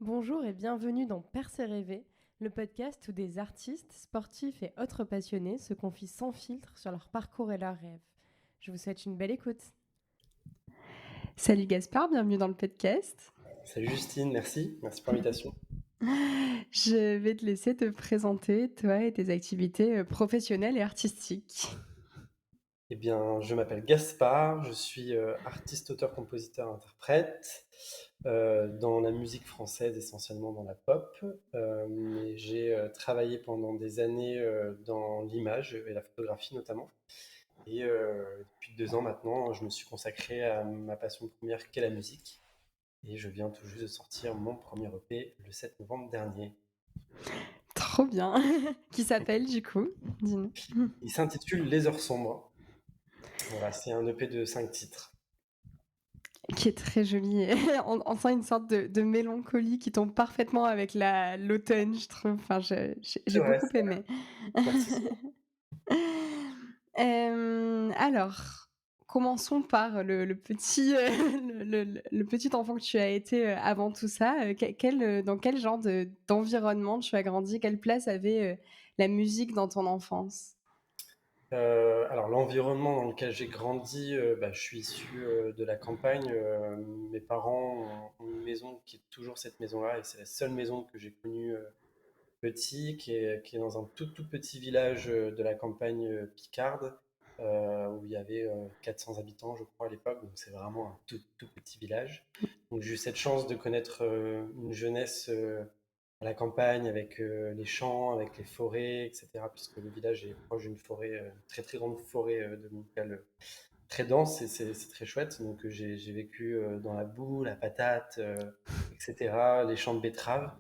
Bonjour et bienvenue dans Percer rêver, le podcast où des artistes, sportifs et autres passionnés se confient sans filtre sur leur parcours et leurs rêves. Je vous souhaite une belle écoute. Salut Gaspard, bienvenue dans le podcast. Salut Justine, merci. Merci pour l'invitation. Je vais te laisser te présenter, toi et tes activités professionnelles et artistiques. Eh bien, je m'appelle Gaspard, je suis artiste, auteur, compositeur, interprète dans la musique française, essentiellement dans la pop. Mais j'ai travaillé pendant des années dans l'image et la photographie notamment. Et depuis 2 ans maintenant, je me suis consacré à ma passion première qu'est la musique. Et je viens tout juste de sortir mon premier EP le 7 novembre dernier. Trop bien. Qui s'appelle du coup? Dis-nous. Il s'intitule Les Heures Sombres. Voilà, c'est un EP de 5 titres. Qui est très joli. On sent une sorte de mélancolie qui tombe parfaitement avec l'automne, je trouve. Enfin, C'est j'ai vrai, beaucoup aimé. merci. Alors, commençons par le petit, le petit enfant que tu as été, avant tout ça. Dans quel genre d'environnement tu as grandi? Quelle place avait, la musique dans ton enfance? Alors l'environnement dans lequel j'ai grandi, je suis issu, de la campagne, mes parents ont une maison qui est toujours cette maison-là et c'est la seule maison que j'ai connue, petit, qui est dans un tout petit village, de la campagne, picarde, où il y avait, 400 habitants je crois à l'époque, donc c'est vraiment un tout petit village. Donc j'ai eu cette chance de connaître, une jeunesse, à la campagne avec, les champs, avec les forêts et cetera, puisque le village est proche d'une forêt, une très grande forêt, dominicale, très dense et c'est très chouette. Donc j'ai vécu dans la boue, la patate, etc., les champs de betteraves.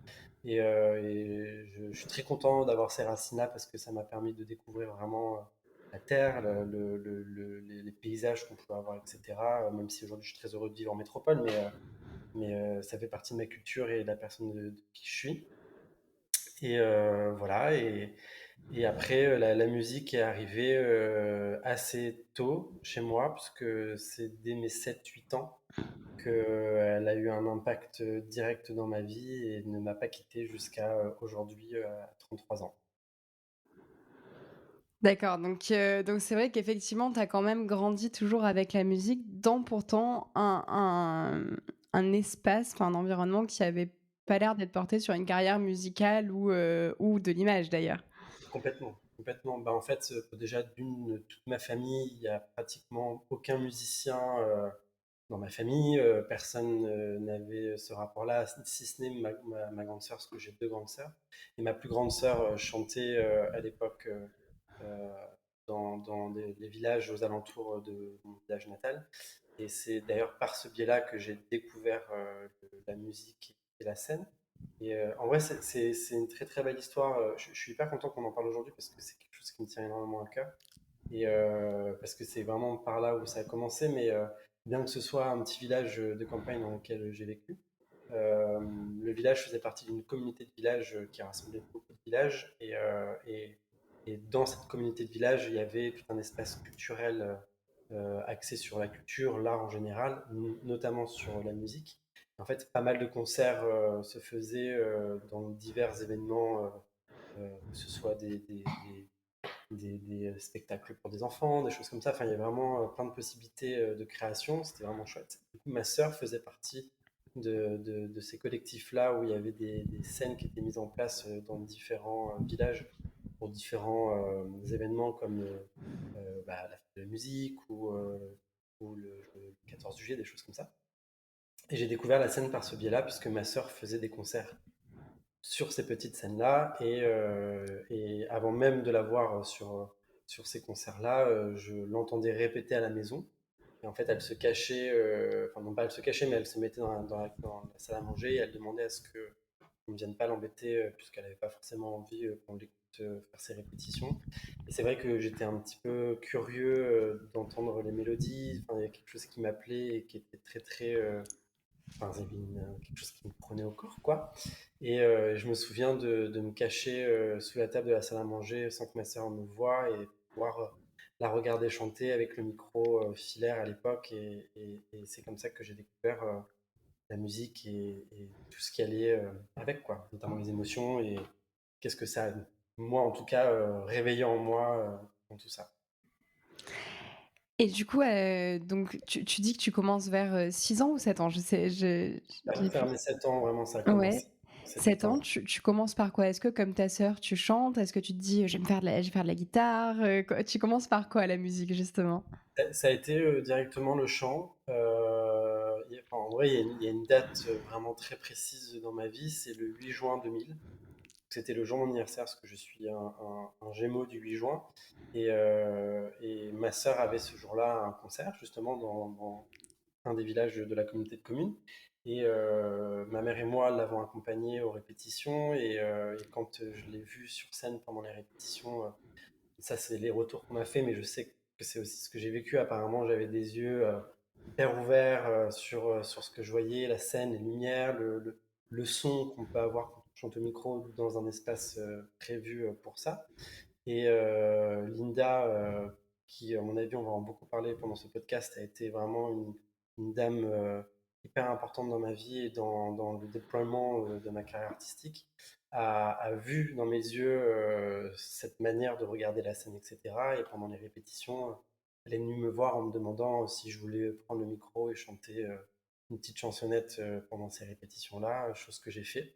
Et je suis très content d'avoir ces racines-là parce que ça m'a permis de découvrir vraiment la terre, les paysages qu'on pouvait avoir, etc. Même si aujourd'hui je suis très heureux de vivre en métropole, mais ça fait partie de ma culture et de la personne de qui je suis. Et voilà. Et après, la musique est arrivée assez tôt chez moi, puisque c'est dès mes 7 8 ans qu'elle a eu un impact direct dans ma vie et ne m'a pas quitté jusqu'à aujourd'hui, à 33 ans. D'accord, donc c'est vrai qu'effectivement, tu as quand même grandi toujours avec la musique dans pourtant un espace, enfin un environnement qui avait pas l'air d'être porté sur une carrière musicale ou de l'image d'ailleurs. Complètement, complètement. Bah, en fait, déjà d'une, toute ma famille, il y a pratiquement aucun musicien dans ma famille. Personne n'avait ce rapport-là, si ce n'est ma grande sœur, parce que j'ai 2 grandes sœurs. Et ma plus grande sœur chantait à l'époque euh, dans les villages aux alentours de mon village natal. Et c'est d'ailleurs par ce biais-là que j'ai découvert la musique et la scène. Et en vrai, c'est une très belle histoire. Je suis hyper content qu'on en parle aujourd'hui parce que c'est quelque chose qui me tient énormément à cœur. Et parce que c'est vraiment par là où ça a commencé. Mais bien que ce soit un petit village de campagne dans lequel j'ai vécu, le village faisait partie d'une communauté de villages qui rassemblait beaucoup de villages. Et dans cette communauté de villages, il y avait tout un espace culturel axé sur la culture, l'art en général, notamment sur la musique. En fait, pas mal de concerts se faisaient dans divers événements, que ce soit des spectacles pour des enfants, des choses comme ça. Enfin, il y a vraiment plein de possibilités de création. C'était vraiment chouette. Du coup, ma sœur faisait partie de ces collectifs-là où il y avait des scènes qui étaient mises en place dans différents villages pour différents événements comme la fête de la musique ou le 14 juillet, des choses comme ça. Et j'ai découvert la scène par ce biais-là, puisque ma sœur faisait des concerts sur ces petites scènes-là. Et avant même de la voir sur ces concerts-là, je l'entendais répéter à la maison. Et en fait, elle se cachait, enfin non pas elle se cachait, mais elle se mettait dans la salle à manger et elle demandait à ce qu'on ne vienne pas l'embêter, puisqu'elle n'avait pas forcément envie qu'on l'écoute faire ses répétitions. Et c'est vrai que j'étais un petit peu curieux d'entendre les mélodies. Enfin, il y a quelque chose qui m'appelait et qui était enfin, il y avait quelque chose qui me prenait au corps, quoi. Et je me souviens de me cacher sous la table de la salle à manger sans que ma sœur me voie et pouvoir la regarder chanter avec le micro filaire à l'époque. Et c'est comme ça que j'ai découvert la musique et tout ce qui allait avec, quoi, notamment les émotions et qu'est-ce que ça a, moi en tout cas, réveillé en moi dans tout ça. Et du coup, donc tu dis que tu commences vers, 6 ans ou 7 ans? Je sais, Ça va j'ai faire plus. mes 7 ans, vraiment, ça a Ouais, commencé. C'est 8 7 ans. ans, tu commences par quoi? Est-ce que comme ta sœur, tu chantes? Est-ce que tu te dis: Je vais faire de la guitare», co tu commences par quoi la musique justement? Ça a été directement le chant. En vrai, il y a une date vraiment très précise dans ma vie, c'est le 8 juin 2000. C'était le jour de mon anniversaire, parce que je suis un Gémeaux du 8 juin. Et ma sœur avait ce jour-là un concert, justement, dans un des villages de la communauté de communes. Et ma mère et moi l'avons accompagnée aux répétitions. Et quand je l'ai vue sur scène pendant les répétitions, ça, c'est les retours qu'on a fait, mais je sais que c'est aussi ce que j'ai vécu. Apparemment, j'avais des yeux hyper ouverts sur ce que je voyais, la scène, les lumières, le son qu'on peut avoir quand on chante au micro dans un espace prévu pour ça. Et Linda, qui, à mon avis, on va en beaucoup parler pendant ce podcast, a été vraiment une dame hyper importante dans ma vie et dans le déploiement de ma carrière artistique, a vu dans mes yeux cette manière de regarder la scène, etc. Et pendant les répétitions, elle est venue me voir en me demandant si je voulais prendre le micro et chanter une petite chansonnette pendant ces répétitions-là, chose que j'ai fait.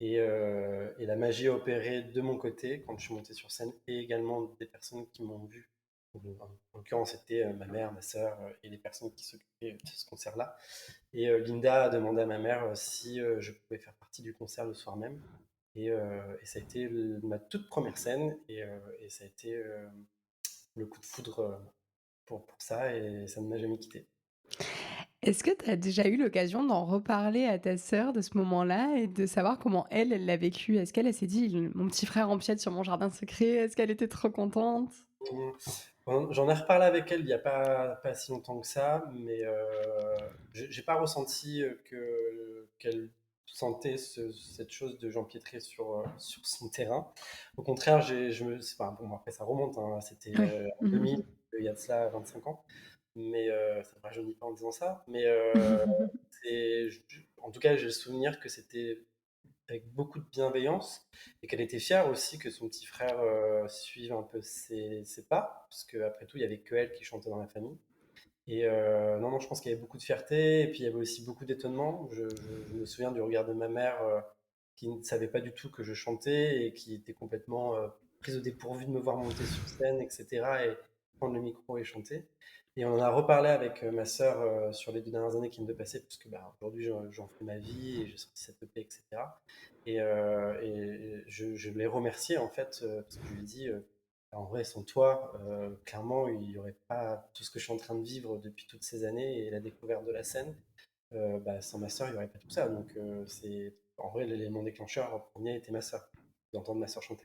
Et la magie a opéré de mon côté quand je suis monté sur scène et également des personnes qui m'ont vu. En l'occurrence, c'était ma mère, ma sœur et les personnes qui s'occupaient de ce concert-là. Et Linda a demandé à ma mère si je pouvais faire partie du concert le soir même. Et ça a été ma toute première scène et ça a été le coup de foudre pour ça et ça ne m'a jamais quitté. Est-ce que tu as déjà eu l'occasion d'en reparler à ta sœur de ce moment-là et de savoir comment elle l'a vécu? Est-ce qu'elle, elle s'est dit: «Mon petit frère empiète sur mon jardin secret»? Est-ce qu'elle était trop contente? Mmh. J'en ai reparlé avec elle il n'y a pas si longtemps que ça, mais j'ai pas ressenti qu'elle sentait cette chose de j'empiéterais sur son terrain. Au contraire, enfin, bon, après ça remonte, hein, c'était Ouais. en Mmh 2000, mh. il y a de cela 25 ans, mais ça ne me rajeunit pas en disant ça. Mais en tout cas, j'ai le souvenir que c'était avec beaucoup de bienveillance et qu'elle était fière aussi que son petit frère suive un peu ses pas, parce qu'après tout, il y avait que elle qui chantait dans la famille. Et non, non, je pense qu'il y avait beaucoup de fierté et puis il y avait aussi beaucoup d'étonnement. Je me souviens du regard de ma mère qui ne savait pas du tout que je chantais et qui était complètement prise au dépourvu de me voir monter sur scène, etc. et prendre le micro et chanter. Et on en a reparlé avec ma sœur sur les 2 dernières années qui viennent de passer, puisque bah, aujourd'hui j'en fais ma vie et j'ai sorti cette EP, etc. Et je l'ai remercié en fait, parce que je lui ai dit, en vrai, sans toi, clairement, il n'y aurait pas tout ce que je suis en train de vivre depuis toutes ces années et la découverte de la scène. Bah, sans ma sœur, il n'y aurait pas tout ça. Donc, en vrai, l'élément déclencheur premier était ma sœur, d'entendre ma sœur chanter.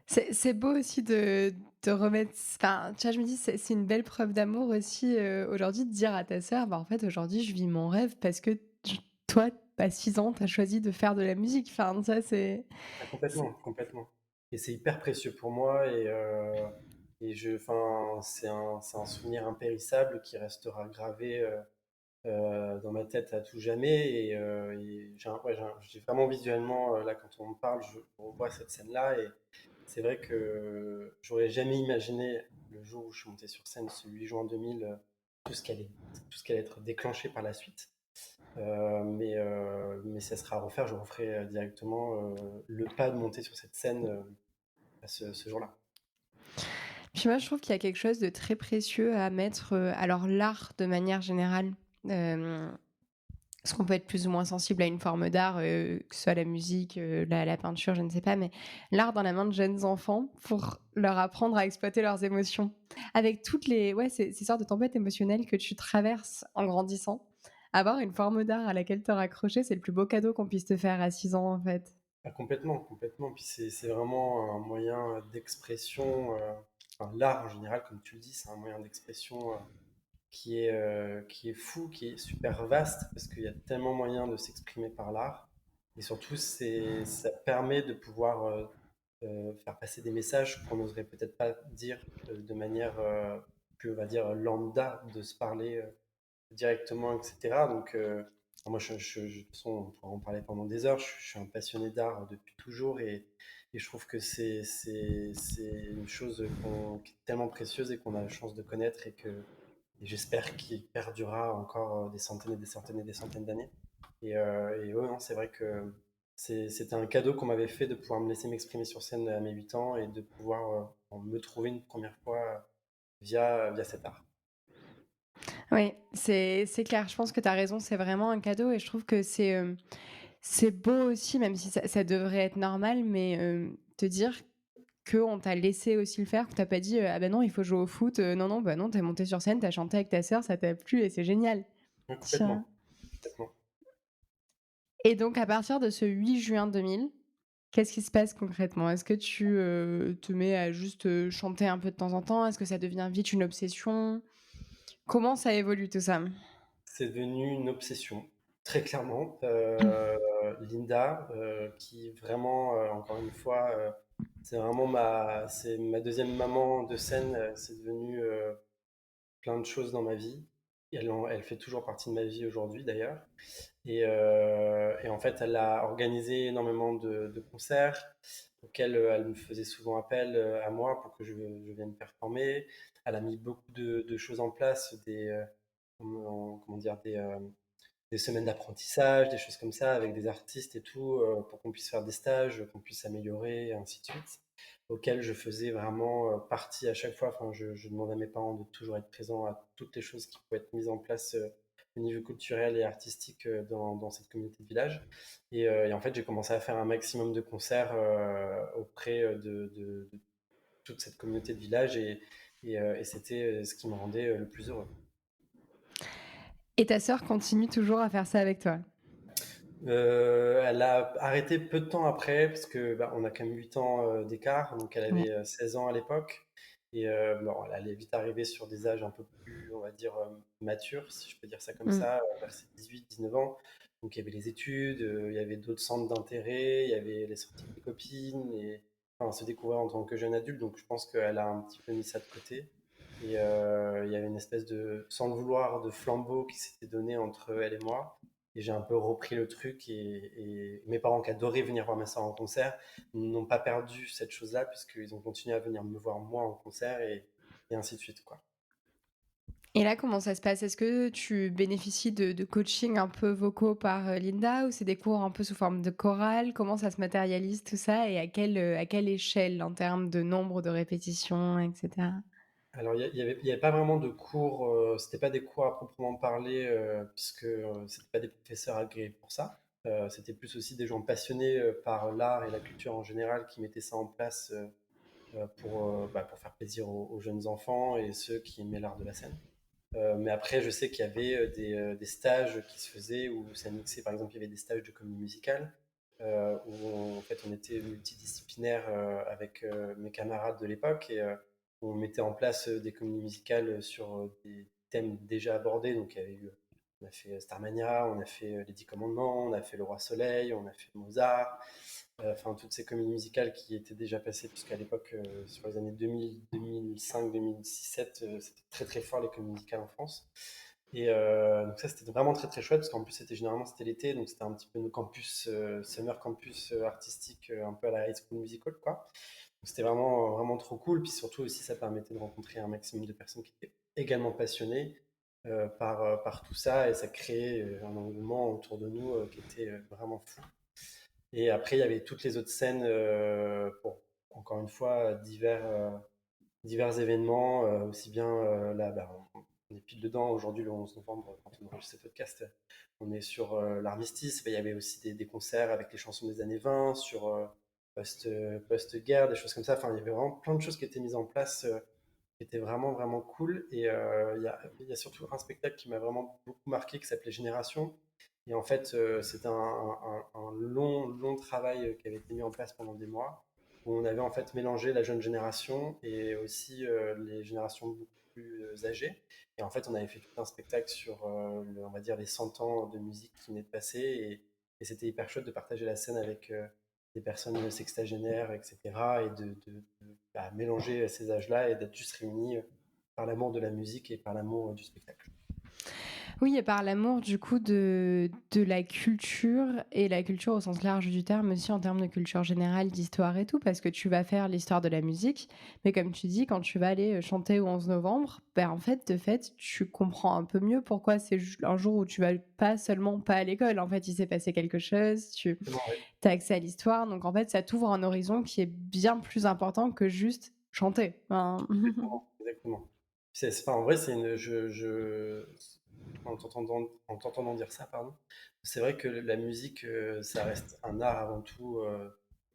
C'est beau aussi de remettre, enfin, tu vois, je me dis, c'est une belle preuve d'amour aussi, aujourd'hui de dire à ta sœur: «Bah, en fait, aujourd'hui, je vis mon rêve parce que toi, à 6 ans, tu as choisi de faire de la musique». Enfin, ça, Ah, c'est complètement, complètement. Et c'est hyper précieux pour moi enfin, c'est un souvenir impérissable qui restera gravé dans ma tête à tout jamais. Et j'ai vraiment visuellement, là, quand on me parle, je revois cette scène-là. Et c'est vrai que j'aurais jamais imaginé le jour où je suis monté sur scène, ce 8 juin 2000, tout ce qui allait, tout ce qui allait être déclenché par la suite. Mais ça sera à refaire, je referai directement le pas de monter sur cette scène à ce jour-là. Puis moi, je trouve qu'il y a quelque chose de très précieux à mettre, alors l'art de manière générale, hem, parce qu'on peut être plus ou moins sensible à une forme d'art, que ce soit la musique, la peinture, je ne sais pas, mais l'art dans la main de jeunes enfants pour leur apprendre à exploiter leurs émotions. Avec toutes les ouais, ces sortes de tempêtes émotionnelles que tu traverses en grandissant, avoir une forme d'art à laquelle te raccrocher, c'est le plus beau cadeau qu'on puisse te faire à 6 ans, en fait. Ah, complètement, complètement. Puis c'est vraiment un moyen d'expression. Enfin, l'art en général, comme tu le dis, c'est un moyen d'expression qui est fou, qui est super vaste, parce qu'il y a tellement moyen de s'exprimer par l'art. Et surtout, ça permet de pouvoir faire passer des messages qu'on n'oserait peut-être pas dire de manière plus, on va dire, lambda, de se parler directement, etc. Donc, moi, de toute façon, on pourra en parler pendant des heures. Je suis un passionné d'art depuis toujours et je trouve que c'est une chose qui est tellement précieuse et qu'on a la chance de connaître et j'espère qu'il perdurera encore des centaines et des centaines et des centaines d'années. Et ouais, non, c'est vrai que c'était un cadeau qu'on m'avait fait de pouvoir me laisser m'exprimer sur scène à mes 8 ans et de pouvoir me trouver une première fois via cet art. Oui, c'est clair. Je pense que tu as raison, c'est vraiment un cadeau et je trouve que c'est beau aussi, même si ça devrait être normal, mais te dire qu'on t'a laissé aussi le faire, que tu as pas dit, «Ah bah non, il faut jouer au foot», non, non, bah non, tu es monté sur scène, tu as chanté avec ta sœur, ça t'a plu et c'est génial. Ouais, Tiens. complètement, complètement. Et donc à partir de ce 8 juin 2000, qu'est-ce qui se passe concrètement? Est-ce que tu, te mets à juste, chanter un peu de temps en temps? Est-ce que ça devient vite une obsession? Comment ça évolue tout ça? C'est devenu une obsession, très clairement. Linda, qui vraiment, encore une fois, c'est ma deuxième maman de scène. C'est devenu plein de choses dans ma vie. Elle fait toujours partie de ma vie aujourd'hui d'ailleurs. Et en fait, elle a organisé énormément de concerts auxquels elle me faisait souvent appel à moi pour que je vienne performer. Elle a mis beaucoup de choses en place, comment dire, des semaines d'apprentissage, des choses comme ça, avec des artistes et tout, pour qu'on puisse faire des stages, qu'on puisse s'améliorer, et ainsi de suite, auxquels je faisais vraiment partie à chaque fois. Enfin, je demandais à mes parents de toujours être présents à toutes les choses qui pouvaient être mises en place au niveau culturel et artistique dans cette communauté de village. Et en fait, j'ai commencé à faire un maximum de concerts auprès de toute cette communauté de village et c'était ce qui me rendait le plus heureux. Et ta sœur continue toujours à faire ça avec toi? Elle a arrêté peu de temps après, parce que bah, on a quand même 8 ans d'écart, donc elle Ouais. avait 16 ans à l'époque. Et bon, elle allait vite arriver sur des âges un peu plus, on va dire, matures, si je peux dire ça comme Mmh. ça, vers ses 18-19 ans. Donc il y avait les études, il y avait d'autres centres d'intérêt, il y avait les sorties avec les copines, et enfin, se découvrir en tant que jeune adulte. Donc je pense qu'elle a un petit peu mis ça de côté. Et il y avait une espèce de, sans le vouloir, de flambeau qui s'était donné entre elle et moi. Et j'ai un peu repris le truc et mes parents qui adoraient venir voir ma soeur en concert n'ont pas perdu cette chose-là puisqu'ils ont continué à venir me voir moi en concert et ainsi de suite, quoi. Et là, comment ça se passe? Est-ce que tu bénéficies de coaching un peu vocaux par, Linda ou c'est des cours un peu sous forme de chorale? Comment ça se matérialise tout ça et à quelle échelle en termes de nombre de répétitions et cetera? Alors il y avait pas vraiment de cours, c'était pas des cours à proprement parler puisque c'était pas des professeurs agréés pour ça. C'était plus aussi des gens passionnés par l'art et la culture en général qui mettaient ça en place pour faire plaisir aux jeunes enfants et ceux qui aimaient l'art de la scène. Mais après, je sais qu'il y avait des stages qui se faisaient où ça mixait. Par exemple, il y avait des stages de comédie musicale en fait, on était multidisciplinaires avec mes camarades de l'époque et on mettait en place des comédies musicales sur des thèmes déjà abordés. Donc, on a fait Starmania, on a fait Les Dix Commandements, on a fait Le Roi Soleil, on a fait Mozart, enfin toutes ces comédies musicales qui étaient déjà passées, puisqu'à l'époque, sur les années 2000, 2005, 2006, 2007, c'était très très fort les comédies musicales en France. Et donc ça, c'était vraiment très très chouette, parce qu'en plus, c'était l'été, donc c'était un petit peu nos campus, summer campus artistique, un peu à la High School Musical, quoi. Donc c'était vraiment, vraiment trop cool, puis surtout aussi, ça permettait de rencontrer un maximum de personnes qui étaient également passionnées par tout ça, et ça créait un engouement autour de nous qui était vraiment fou. Et après, il y avait toutes les autres scènes pour, encore une fois, divers événements, aussi bien là, bah, on est pile dedans aujourd'hui, le 11 novembre, quand on enregistre ce podcast, on est sur l'armistice. Il y avait aussi des concerts avec les chansons des années 20, sur post-guerre, des choses comme ça. Enfin, il y avait vraiment plein de choses qui étaient mises en place, qui étaient vraiment, vraiment cool. Et il y a surtout un spectacle qui m'a vraiment beaucoup marqué, qui s'appelait Génération. Et en fait, c'était un long, long travail qui avait été mis en place pendant des mois, où on avait en fait mélangé la jeune génération et aussi les générations beaucoup plus âgées. Et en fait, on avait fait tout un spectacle sur, on va dire, les 100 ans de musique qui venaient de passer. Et c'était hyper chouette de partager la scène avec des personnes sextagénaires, etc. Et bah, mélanger ces âges-là et d'être juste réunis par l'amour de la musique et par l'amour du spectacle. Oui et par l'amour du coup de la culture et la culture au sens large du terme aussi en termes de culture générale, d'histoire et tout, parce que tu vas faire l'histoire de la musique, mais comme tu dis, quand tu vas aller, chanter au 11 novembre, ben, en fait, de fait, tu comprends un peu mieux pourquoi c'est ju un jour où tu vas pas seulement pas à l'école. En fait, il s'est passé quelque chose, tu Exactement, ouais, as accès à l'histoire, donc en fait, ça t'ouvre un horizon qui est bien plus important que juste chanter. Enfin exactement, exactement. En vrai, c'est une, en t'entendant dire ça, pardon, c'est vrai que la musique, ça reste un art avant tout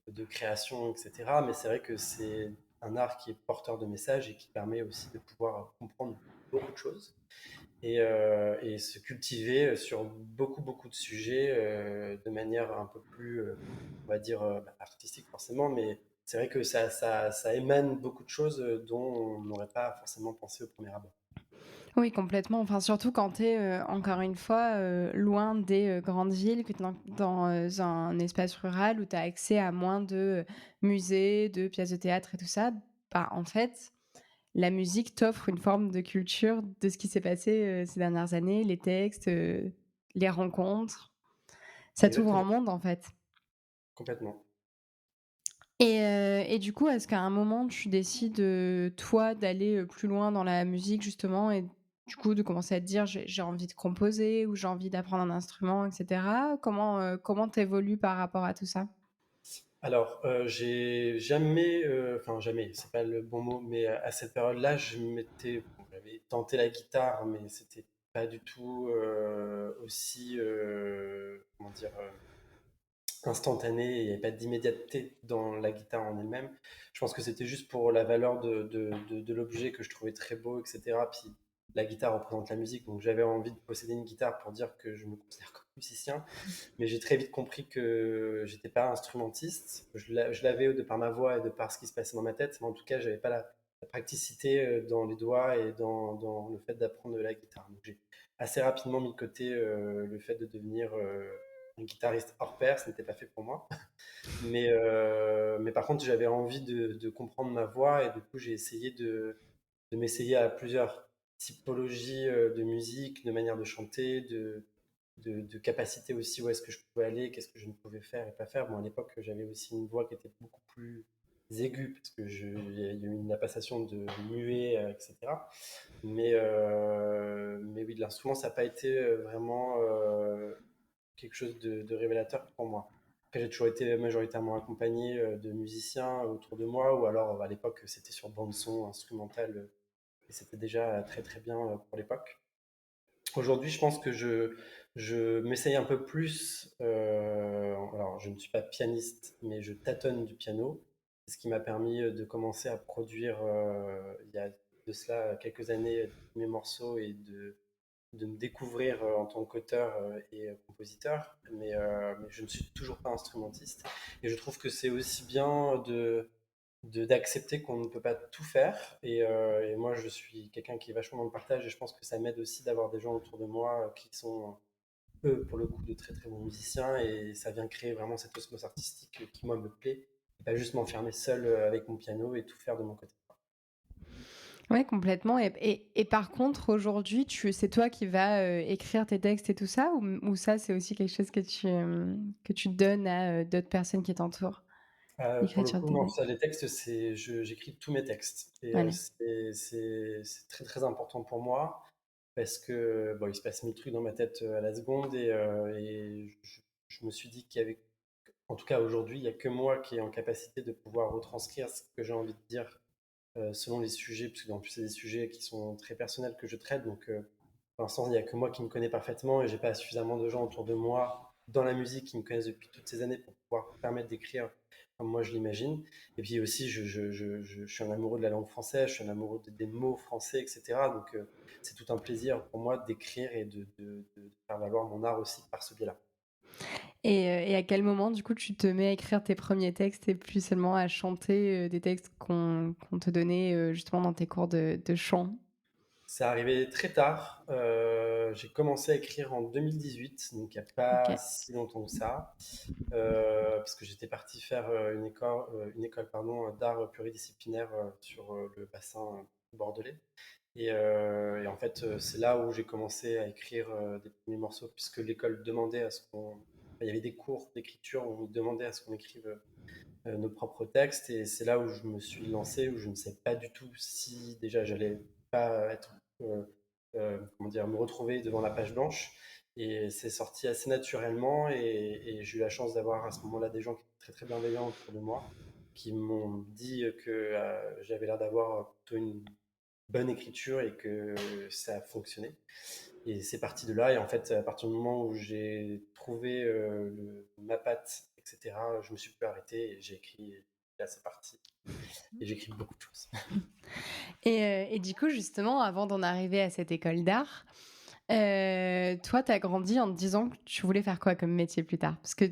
de création, etc. Mais c'est vrai que c'est un art qui est porteur de messages et qui permet aussi de pouvoir comprendre beaucoup de choses et se cultiver sur beaucoup, beaucoup de sujets de manière un peu plus, on va dire, artistique forcément, mais c'est vrai que ça émane beaucoup de choses dont on n'aurait pas forcément pensé au premier abord. Oui, complètement. Enfin, surtout quand tu es, encore une fois, loin des, grandes villes, que tu es dans un espace rural où tu as accès à moins de, musées, de pièces de théâtre et tout ça. Bah, en fait, la musique t'offre une forme de culture de ce qui s'est passé, ces dernières années, les textes, les rencontres. Ça t'ouvre un Exactement, monde, en fait. complètement. Et du coup, est-ce qu'à un moment, tu décides, toi, d'aller, plus loin dans la musique justement et du coup de commencer à te dire: «J'ai envie de composer» ou «J'ai envie d'apprendre un instrument» et cetera? Comment tu évolues par rapport à tout ça? Alors, j'ai jamais, enfin jamais, c'est pas le bon mot, mais à cette période-là, bon, j'avais tenté la guitare, mais c'était pas du tout aussi, comment dire, instantané, il n'y avait pas d'immédiateté dans la guitare en elle-même. Je pense que c'était juste pour la valeur de l'objet que je trouvais très beau, etc. Puis la guitare représente la musique, donc j'avais envie de posséder une guitare pour dire que je me considère comme musicien. Mais j'ai très vite compris que j'étais pas instrumentiste. Je l'avais de par ma voix et de par ce qui se passait dans ma tête, mais en tout cas, j'avais pas la praticité dans les doigts et dans le fait d'apprendre la guitare. Donc j'ai assez rapidement mis de côté le fait de devenir un guitariste hors pair, ce n'était pas fait pour moi. Mais par contre, j'avais envie de comprendre ma voix et du coup, j'ai essayé de m'essayer à plusieurs typologies de musique, de manière de chanter, de capacité aussi, où est-ce que je pouvais aller, qu'est-ce que je ne pouvais faire et pas faire. Bon, à l'époque, j'avais aussi une voix qui était beaucoup plus aiguë, parce que il y a eu une passation de muet, etc. Mais oui, l'instrument, ça n'a pas été vraiment quelque chose de révélateur pour moi. Après, j'ai toujours été majoritairement accompagné de musiciens autour de moi, ou alors à l'époque, c'était sur bande-son, instrumental, et c'était déjà très très bien pour l'époque. Aujourd'hui, je pense que je m'essaye un peu plus. Alors, je ne suis pas pianiste, mais je tâtonne du piano. C'est ce qui m'a permis de commencer à produire, il y a de cela quelques années, mes morceaux et de me découvrir en tant qu'auteur et compositeur, mais je ne suis toujours pas instrumentiste. Et je trouve que c'est aussi bien d'accepter qu'on ne peut pas tout faire. Et moi, je suis quelqu'un qui est vachement dans le partage et je pense que ça m'aide aussi d'avoir des gens autour de moi qui sont, eux, pour le coup, de très très bons musiciens et ça vient créer vraiment cette osmose artistique qui, moi, me plaît. Et pas juste m'enfermer seul avec mon piano et tout faire de mon côté. Ouais, complètement et par contre, aujourd'hui, c'est toi qui vas, écrire tes textes et tout ça ou ça, c'est aussi quelque chose que tu donnes à, d'autres personnes qui t'entourent? Pour le L'écriture de coup, tes non, textes? ça, les textes, j'écris tous mes textes. Et Voilà. c'est très très important pour moi parce que bon, il se passe mille trucs dans ma tête à la seconde et je me suis dit qu'il y avait, en tout cas aujourd'hui, il n'y a que moi qui est en capacité de pouvoir retranscrire ce que j'ai envie de dire selon les sujets, parce que en plus, c'est des sujets qui sont très personnels que je traite. Donc, pour l'instant, il n'y a que moi qui me connais parfaitement et j'ai pas suffisamment de gens autour de moi dans la musique qui me connaissent depuis toutes ces années pour pouvoir permettre d'écrire comme moi je l'imagine. Et puis aussi, je suis un amoureux de la langue française, je suis un amoureux des mots français, etc. Donc, c'est tout un plaisir pour moi d'écrire et de faire valoir mon art aussi par ce biais-là. Et à quel moment, du coup, tu te mets à écrire tes premiers textes et plus seulement à chanter, des textes qu'on te donnait, justement dans tes cours de chant? C'est arrivé très tard. J'ai commencé à écrire en 2018, donc il n'y a pas OK. si longtemps que ça, parce que j'étais parti faire une école pardon, d'art pluridisciplinaire sur le bassin bordelais. Et en fait, c'est là où j'ai commencé à écrire des premiers morceaux, puisque l'école demandait à ce qu'on... enfin, il y avait des cours d'écriture où on demandait à ce qu'on écrive nos propres textes. Et c'est là où je me suis lancé, où je ne sais pas du tout si déjà j'allais pas être, comment dire, me retrouver devant la page blanche. Et c'est sorti assez naturellement. Et j'ai eu la chance d'avoir à ce moment-là des gens qui étaient très très bienveillants autour de moi, qui m'ont dit que j'avais l'air d'avoir plutôt une bonne écriture et que ça a fonctionné. Et c'est parti de là. Et en fait, à partir du moment où j'ai trouvé ma patte, etc., je me suis plus arrêté et j'ai écrit. Et là, c'est parti. Et j'écris beaucoup de choses. Et du coup, justement, avant d'en arriver à cette école d'art, toi, tu as grandi en te disant que tu voulais faire quoi comme métier plus tard? Parce que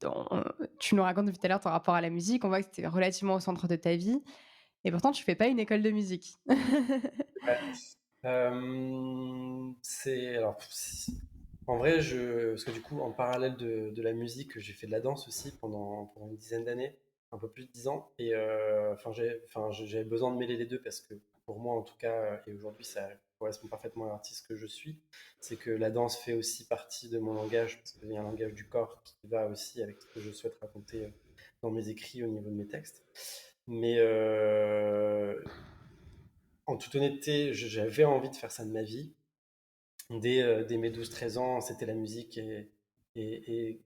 dans tu nous racontes depuis tout à l'heure ton rapport à la musique, on voit que c'était relativement au centre de ta vie et pourtant tu fais pas une école de musique. Ouais. Alors, en vrai, parce que du coup, en parallèle de la musique, j'ai fait de la danse aussi pendant une dizaine d'années, un peu plus de 10 ans. Et j'avais besoin de mêler les deux parce que pour moi, en tout cas, et aujourd'hui, ça correspond parfaitement à l'artiste que je suis, c'est que la danse fait aussi partie de mon langage parce qu'il y a un langage du corps qui va aussi avec ce que je souhaite raconter dans mes écrits au niveau de mes textes. Mais en toute honnêteté, j'avais envie de faire ça de ma vie. Dès mes 12 13 ans, c'était la musique et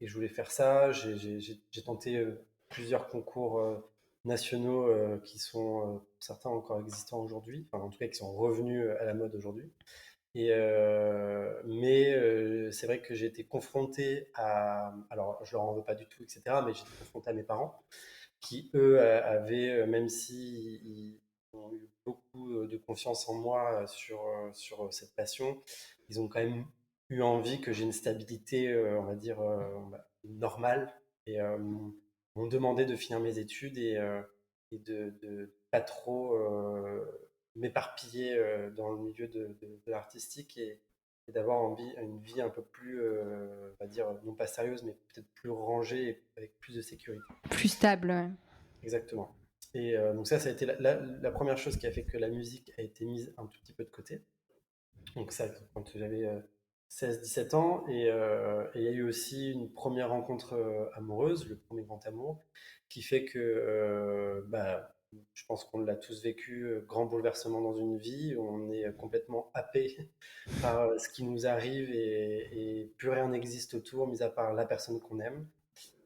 je voulais faire ça. J'ai tenté plusieurs concours nationaux qui sont pour certains encore existants aujourd'hui, enfin en tout cas qui sont revenus à la mode aujourd'hui. Mais c'est vrai que j'ai été confronté à, alors je leur en veux pas du tout, etc., mais j'ai été confronté à mes parents qui, eux, avaient, même si ils ont eu beaucoup de confiance en moi sur cette passion, ils ont quand même eu envie que j'ai une stabilité, on va dire, normale. Et m'ont demandé de finir mes études et de pas trop m'éparpiller dans le milieu de l'artistique et d'avoir une vie un peu plus, on va dire, non pas sérieuse, mais peut-être plus rangée et avec plus de sécurité. Plus stable, ouais. Exactement. Et donc ça a été la première chose qui a fait que la musique a été mise un tout petit peu de côté. Donc ça, quand j'avais 16 17 ans. Et il y a eu aussi une première rencontre amoureuse, le premier grand amour, qui fait que, je pense qu'on l'a tous vécu, grand bouleversement dans une vie, où on est complètement happé par ce qui nous arrive et plus rien n'existe autour, mis à part la personne qu'on aime.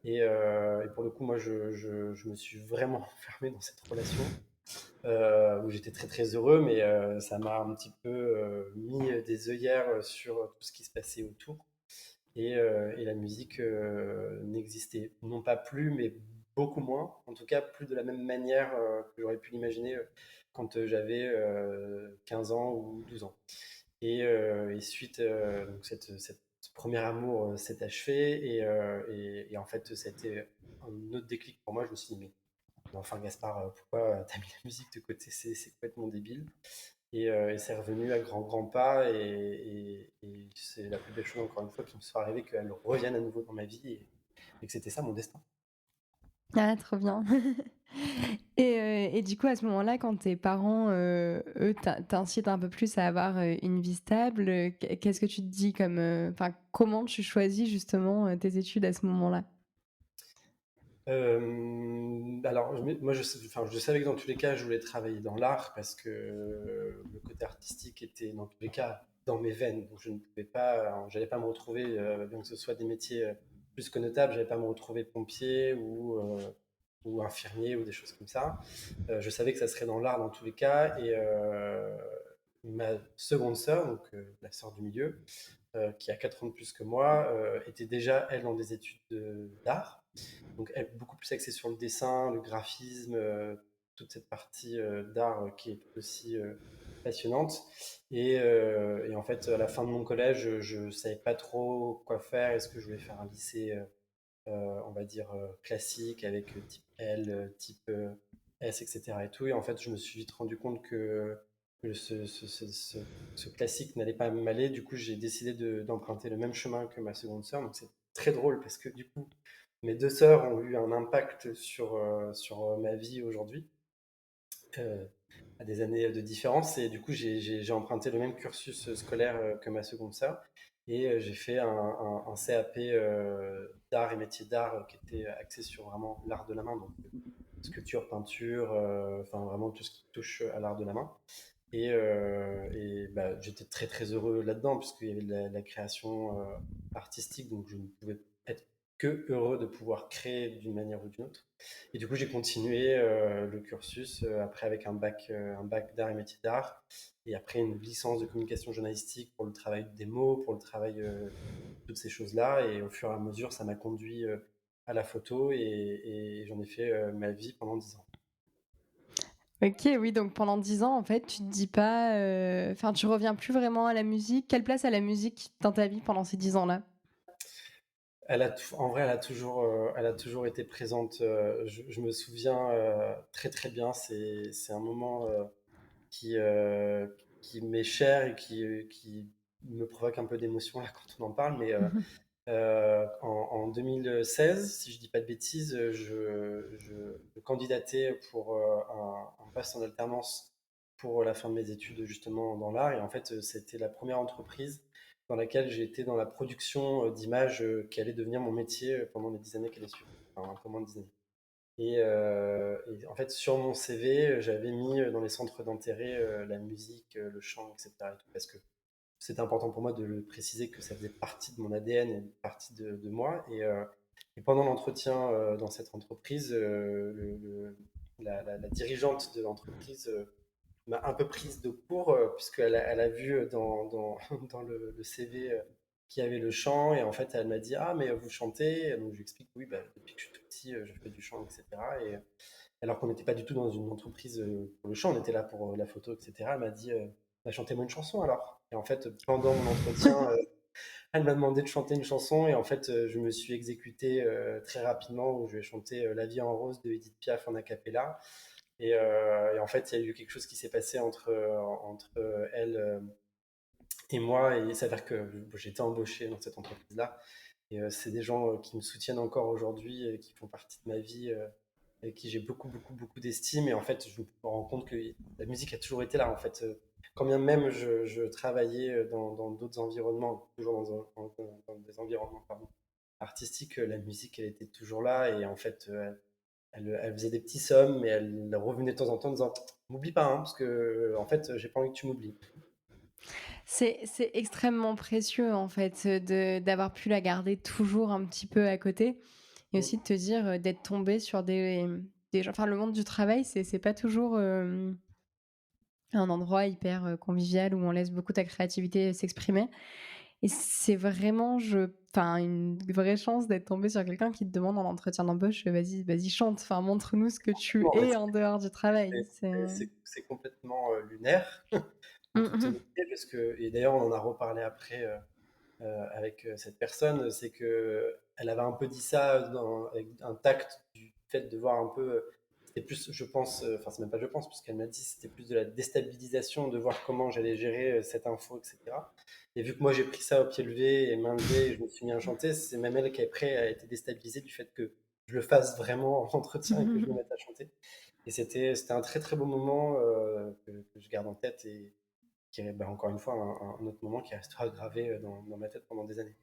Et pour le coup, moi, je me suis vraiment enfermé dans cette relation où j'étais très très heureux, mais ça m'a un petit peu mis des œillères sur tout ce qui se passait autour. Et la musique n'existait non pas plus, mais beaucoup moins. En tout cas, plus de la même manière que j'aurais pu l'imaginer quand j'avais 15 ans ou 12 ans. Et suite, donc ce premier amour s'est achevé. Et en fait, ça a été un autre déclic pour moi. Je me suis dit, mais enfin, Gaspard, pourquoi t'as mis la musique de côté? C'est complètement débile. Et c'est revenu à grands pas. Et c'est la plus belle chose, encore une fois, qui me soit arrivée, qu'elle revienne à nouveau dans ma vie et que c'était ça mon destin. Ah, trop bien. Et du coup, à ce moment-là, quand tes parents, eux, t'incitent un peu plus à avoir, une vie stable, qu'est-ce que tu te dis comme, enfin, comment tu choisis justement, tes études à ce moment-là? Alors, moi, enfin, je savais que dans tous les cas, je voulais travailler dans l'art parce que le côté artistique était dans tous les cas dans mes veines. Donc, je ne pouvais pas, j'allais pas me retrouver, bien que ce soit des métiers plus connotables, j'allais pas me retrouver pompier ou infirmier ou des choses comme ça. Je savais que ça serait dans l'art dans tous les cas. Et ma seconde sœur, donc la sœur du milieu, qui a 4 ans de plus que moi, était déjà, elle, dans des études d'art. Donc, elle est beaucoup plus axée sur le dessin, le graphisme, toute cette partie d'art qui est aussi passionnante. Et en fait, à la fin de mon collège, je ne savais pas trop quoi faire. Est-ce que je voulais faire un lycée, on va dire, classique, avec type L, type S, etc. Et tout. Et en fait, je me suis vite rendu compte que ce classique n'allait pas m'aller. Du coup, j'ai décidé d'emprunter le même chemin que ma seconde sœur. Donc, c'est très drôle parce que du coup, mes deux sœurs ont eu un impact sur ma vie aujourd'hui. Euh, à des années de différence. Et du coup, j'ai emprunté le même cursus scolaire que ma seconde sœur. Et j'ai fait un CAP d'art et métiers d'art qui était axé sur vraiment l'art de la main, donc sculpture, peinture, enfin vraiment tout ce qui touche à l'art de la main. Et bah, j'étais très très heureux là-dedans, puisqu'il y avait de la création artistique, donc je ne pouvais être que heureux de pouvoir créer d'une manière ou d'une autre. Et du coup, j'ai continué le cursus après avec un bac d'art et métier d'art, et après une licence de communication journalistique pour le travail des mots, pour le travail toutes ces choses-là. Et au fur et à mesure, ça m'a conduit à la photo, et j'en ai fait ma vie pendant 10 ans. OK, oui, donc pendant 10 ans, en fait, tu te dis pas, enfin, tu reviens plus vraiment à la musique. Quelle place a la musique dans ta vie pendant ces 10 ans-là? En vrai, elle a toujours été présente. Je me souviens très très bien. C'est un moment qui, euh, qui m'est cher et qui me provoque un peu d'émotion là quand on en parle. Mais en 2016, si je dis pas de bêtises, je candidatais pour un poste en alternance pour la fin de mes études justement dans l'art. Et en fait, c'était la première entreprise dans laquelle j'ai été dans la production d'images qui allait devenir mon métier pendant les 10 années qui allaient suivre, enfin un peu moins de 10 années. Et en fait, sur mon CV, j'avais mis dans les centres d'intérêt la musique, le chant, etc. et tout, parce que c'était important pour moi de le préciser que ça faisait partie de mon ADN et partie de moi. Et pendant l'entretien dans cette entreprise, la dirigeante de l'entreprise m'a un peu prise de court, puisqu'elle a vu dans le CV qu'il y avait le chant. Et en fait, elle m'a dit: «Ah, mais vous chantez?» Donc, je lui explique: «Oui, bah, depuis que je suis tout petit, je fais du chant, etc.» Et alors qu'on n'était pas du tout dans une entreprise pour le chant, on était là pour la photo, etc. Elle m'a dit: «Bah, chantez-moi une chanson alors.» Et en fait, pendant mon entretien, elle m'a demandé de chanter une chanson. Et en fait, je me suis exécuté très rapidement, où je vais chanter La vie en rose de Edith Piaf en a cappella. Et en fait, il y a eu quelque chose qui s'est passé entre elle et moi. Et il s'avère que j'ai été embauché dans cette entreprise-là. Et c'est des gens qui me soutiennent encore aujourd'hui, qui font partie de ma vie, avec qui j'ai beaucoup, beaucoup, beaucoup d'estime. Et en fait, je me rends compte que la musique a toujours été là. En fait, quand bien même je travaillais dans d'autres environnements, toujours dans des environnements pardon, artistiques, la musique, elle était toujours là. Et en fait, elle faisait des petits sommes, mais elle revenait de temps en temps en disant: «M'oublie pas, hein, parce que en fait, j'ai pas envie que tu m'oublies.» C'est extrêmement précieux, en fait, de d'avoir pu la garder toujours un petit peu à côté et Mm. aussi de te dire, d'être tombé sur des gens, enfin, le monde du travail, c'est pas toujours, un endroit hyper, convivial où on laisse beaucoup ta créativité s'exprimer et c'est vraiment enfin, une vraie chance d'être tombé sur quelqu'un qui te demande en entretien d'embauche: «Vas-y chante, enfin montre-nous ce que tu Franchement, ouais, es en dehors du travail». c'est complètement lunaire, en Mmh toute mh. honnêteté, parce que, et d'ailleurs, on en a reparlé après avec cette personne. C'est que elle avait un peu dit ça avec un tact, du fait de voir un peu. C'était plus, je pense, enfin, c'est même pas je pense, puisqu'elle m'a dit c'était plus de la déstabilisation de voir comment j'allais gérer cette info, etc. Et vu que moi j'ai pris ça au pied levé et main levée, et je me suis mis à chanter, c'est même elle qui après a été déstabilisée du fait que je le fasse vraiment en entretien et que je me mette à chanter. Et c'était un très très beau moment que je garde en tête, et qui est bah, encore une fois un autre moment qui restera gravé dans ma tête pendant des années.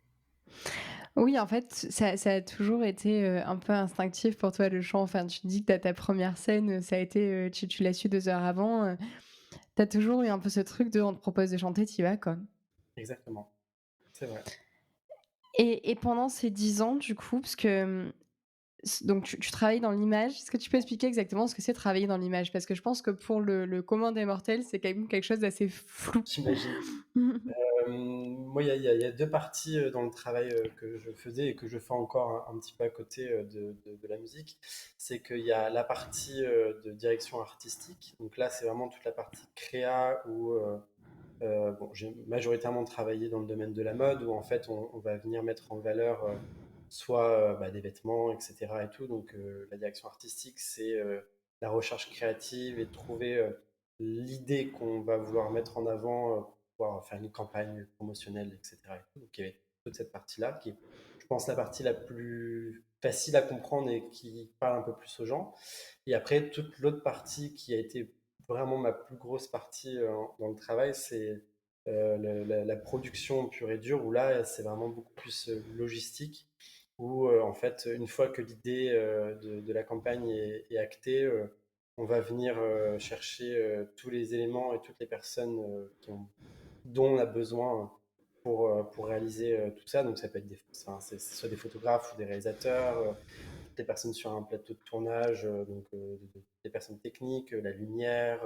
Oui, en fait, ça a toujours été, un peu instinctif pour toi le chant. Enfin, tu dis que ta première scène, ça a été, tu l'as su 2 heures avant, tu toujours eu un peu ce truc de on te propose de chanter, tu y vas, quoi. Exactement, c'est vrai. Et pendant ces 10 ans, du coup, parce que, donc tu travailles dans l'image. Est-ce que tu peux expliquer exactement ce que c'est travailler dans l'image? Parce que je pense que pour le commun des mortels, c'est quand même quelque chose d'assez flou. J'imagine. Moi, il y a deux parties dans le travail que je faisais et que je fais encore un petit peu à côté de la musique. C'est qu'il y a la partie de direction artistique. Donc là, c'est vraiment toute la partie créa où bon, j'ai majoritairement travaillé dans le domaine de la mode, où en fait on va venir mettre en valeur soit bah, des vêtements, etc. et tout. Donc la direction artistique, c'est la recherche créative et de trouver l'idée qu'on va vouloir mettre en avant pour pouvoir faire une campagne promotionnelle, etc. et tout. Donc il y avait toute cette partie-là qui est, je pense, la partie la plus facile à comprendre et qui parle un peu plus aux gens. Et après, toute l'autre partie qui a été vraiment ma plus grosse partie dans le travail, c'est la production pure et dure, où là, c'est vraiment beaucoup plus logistique, où en fait, une fois que l'idée de la campagne est actée, on va venir chercher tous les éléments et toutes les personnes dont on a besoin pour réaliser tout ça. Donc ça peut être enfin, c'est soit des photographes ou des réalisateurs, toutes les personnes sur un plateau de tournage, des personnes techniques, la lumière,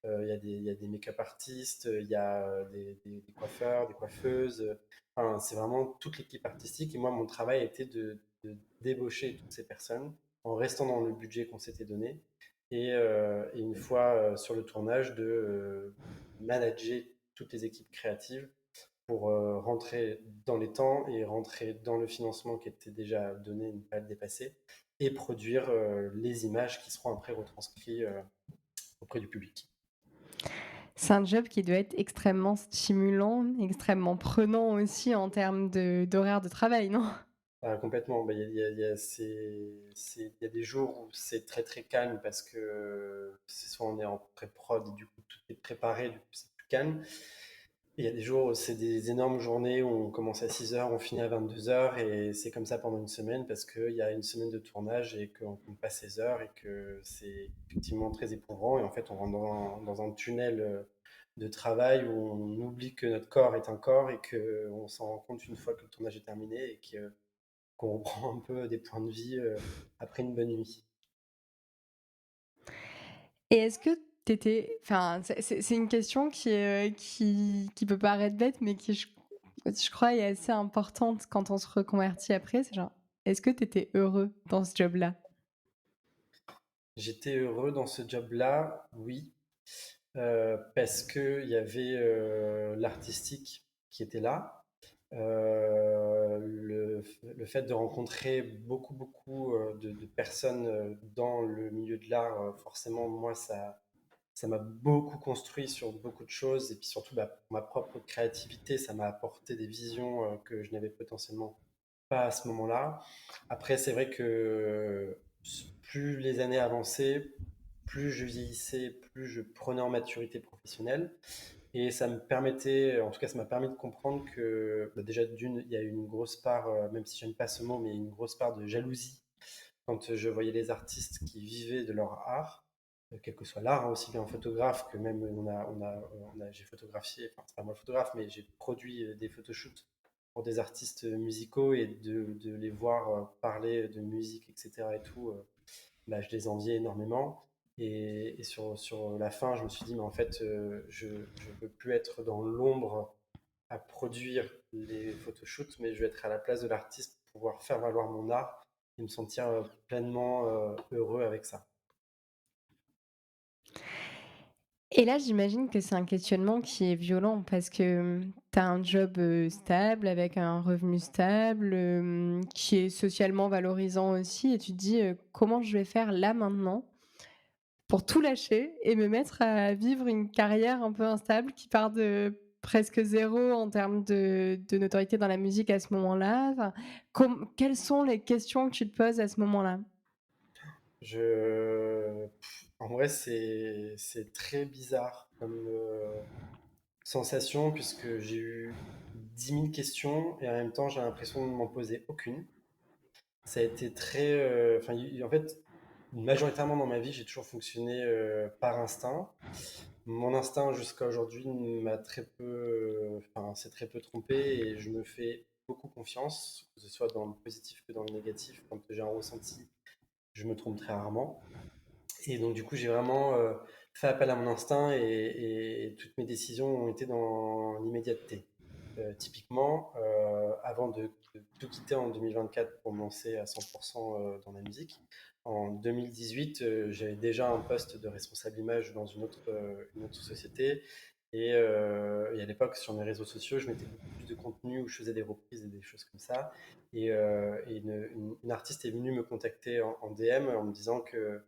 il y a des make-up artistes, il y a des coiffeurs, des coiffeuses. Enfin, c'est vraiment toute l'équipe artistique. Et moi, mon travail était de débaucher toutes ces personnes en restant dans le budget qu'on s'était donné. Et une fois sur le tournage, de manager toutes les équipes créatives pour rentrer dans les temps et rentrer dans le financement qui était déjà donné, ne pas le dépasser, et produire les images qui seront après retranscrites auprès du public. C'est un job qui doit être extrêmement stimulant, extrêmement prenant aussi en termes d'horaire de travail, non? Ah, complètement. Bah, il y a des jours où c'est très très calme parce que c'est soit on est en pré-prod et du coup tout est préparé, du coup c'est plus calme. Il y a des jours où c'est des énormes journées où on commence à 6 heures, on finit à 22 heures, et c'est comme ça pendant une semaine parce qu'il y a une semaine de tournage et qu'on compte pas 16 heures et que c'est effectivement très éprouvant. Et en fait, on rentre dans un tunnel de travail où on oublie que notre corps est un corps et qu'on s'en rend compte une fois que le tournage est terminé et qu'on reprend un peu des points de vie après une bonne nuit. Et est-ce que tu étais enfin, c'est une question qui peut paraître bête, mais qui je crois est assez importante quand on se reconvertit après, c'est genre, est-ce que tu étais heureux dans ce job-là? J'étais heureux dans ce job-là, oui, parce qu'il y avait l'artistique qui était là. Le fait de rencontrer beaucoup de personnes dans le milieu de l'art, forcément, moi, ça m'a beaucoup construit sur beaucoup de choses. Et puis surtout, bah, pour ma propre créativité, ça m'a apporté des visions que je n'avais potentiellement pas à ce moment-là. Après, c'est vrai que plus les années avançaient, plus je vieillissais, plus je prenais en maturité professionnelle. Et ça me permettait, en tout cas, ça m'a permis de comprendre que bah, déjà d'une, il y a une grosse part, même si j'aime pas ce mot, mais une grosse part de jalousie quand je voyais les artistes qui vivaient de leur art, quel que soit l'art, hein, aussi bien photographe que même j'ai photographié, enfin c'est pas moi le photographe, mais j'ai produit des photoshoots pour des artistes musicaux, et de les voir parler de musique, etc. et tout, bah, je les enviais énormément. Et sur la fin, je me suis dit, mais en fait, je ne veux plus être dans l'ombre à produire les photoshoots, mais je veux être à la place de l'artiste pour pouvoir faire valoir mon art et me sentir pleinement heureux avec ça. Et là, j'imagine que c'est un questionnement qui est violent parce que, tu as un job, stable avec un revenu stable, qui est socialement valorisant aussi et tu te dis: «Comment je vais faire là maintenant pour tout lâcher et me mettre à vivre une carrière un peu instable qui part de presque zéro en termes de notoriété dans la musique à ce moment-là?» Enfin, quelles sont les questions que tu te poses à ce moment-là? En vrai, c'est très bizarre comme sensation, puisque j'ai eu 10 000 questions et en même temps, j'ai l'impression de ne m'en poser aucune. Ça a été très. Enfin, en fait, majoritairement dans ma vie, j'ai toujours fonctionné par instinct. Mon instinct jusqu'à aujourd'hui m'a très peu, enfin, s'est très peu trompé, et je me fais beaucoup confiance, que ce soit dans le positif que dans le négatif. Quand j'ai un ressenti, je me trompe très rarement. Et donc, du coup, j'ai vraiment fait appel à mon instinct, et toutes mes décisions ont été dans l'immédiateté. Typiquement, avant de tout quitter en 2024 pour me lancer à 100% dans la musique, en 2018, j'avais déjà un poste de responsable image dans une autre société. Et à l'époque, sur mes réseaux sociaux, je mettais beaucoup plus de contenu où je faisais des reprises et des choses comme ça. Et une artiste est venue me contacter en DM en me disant que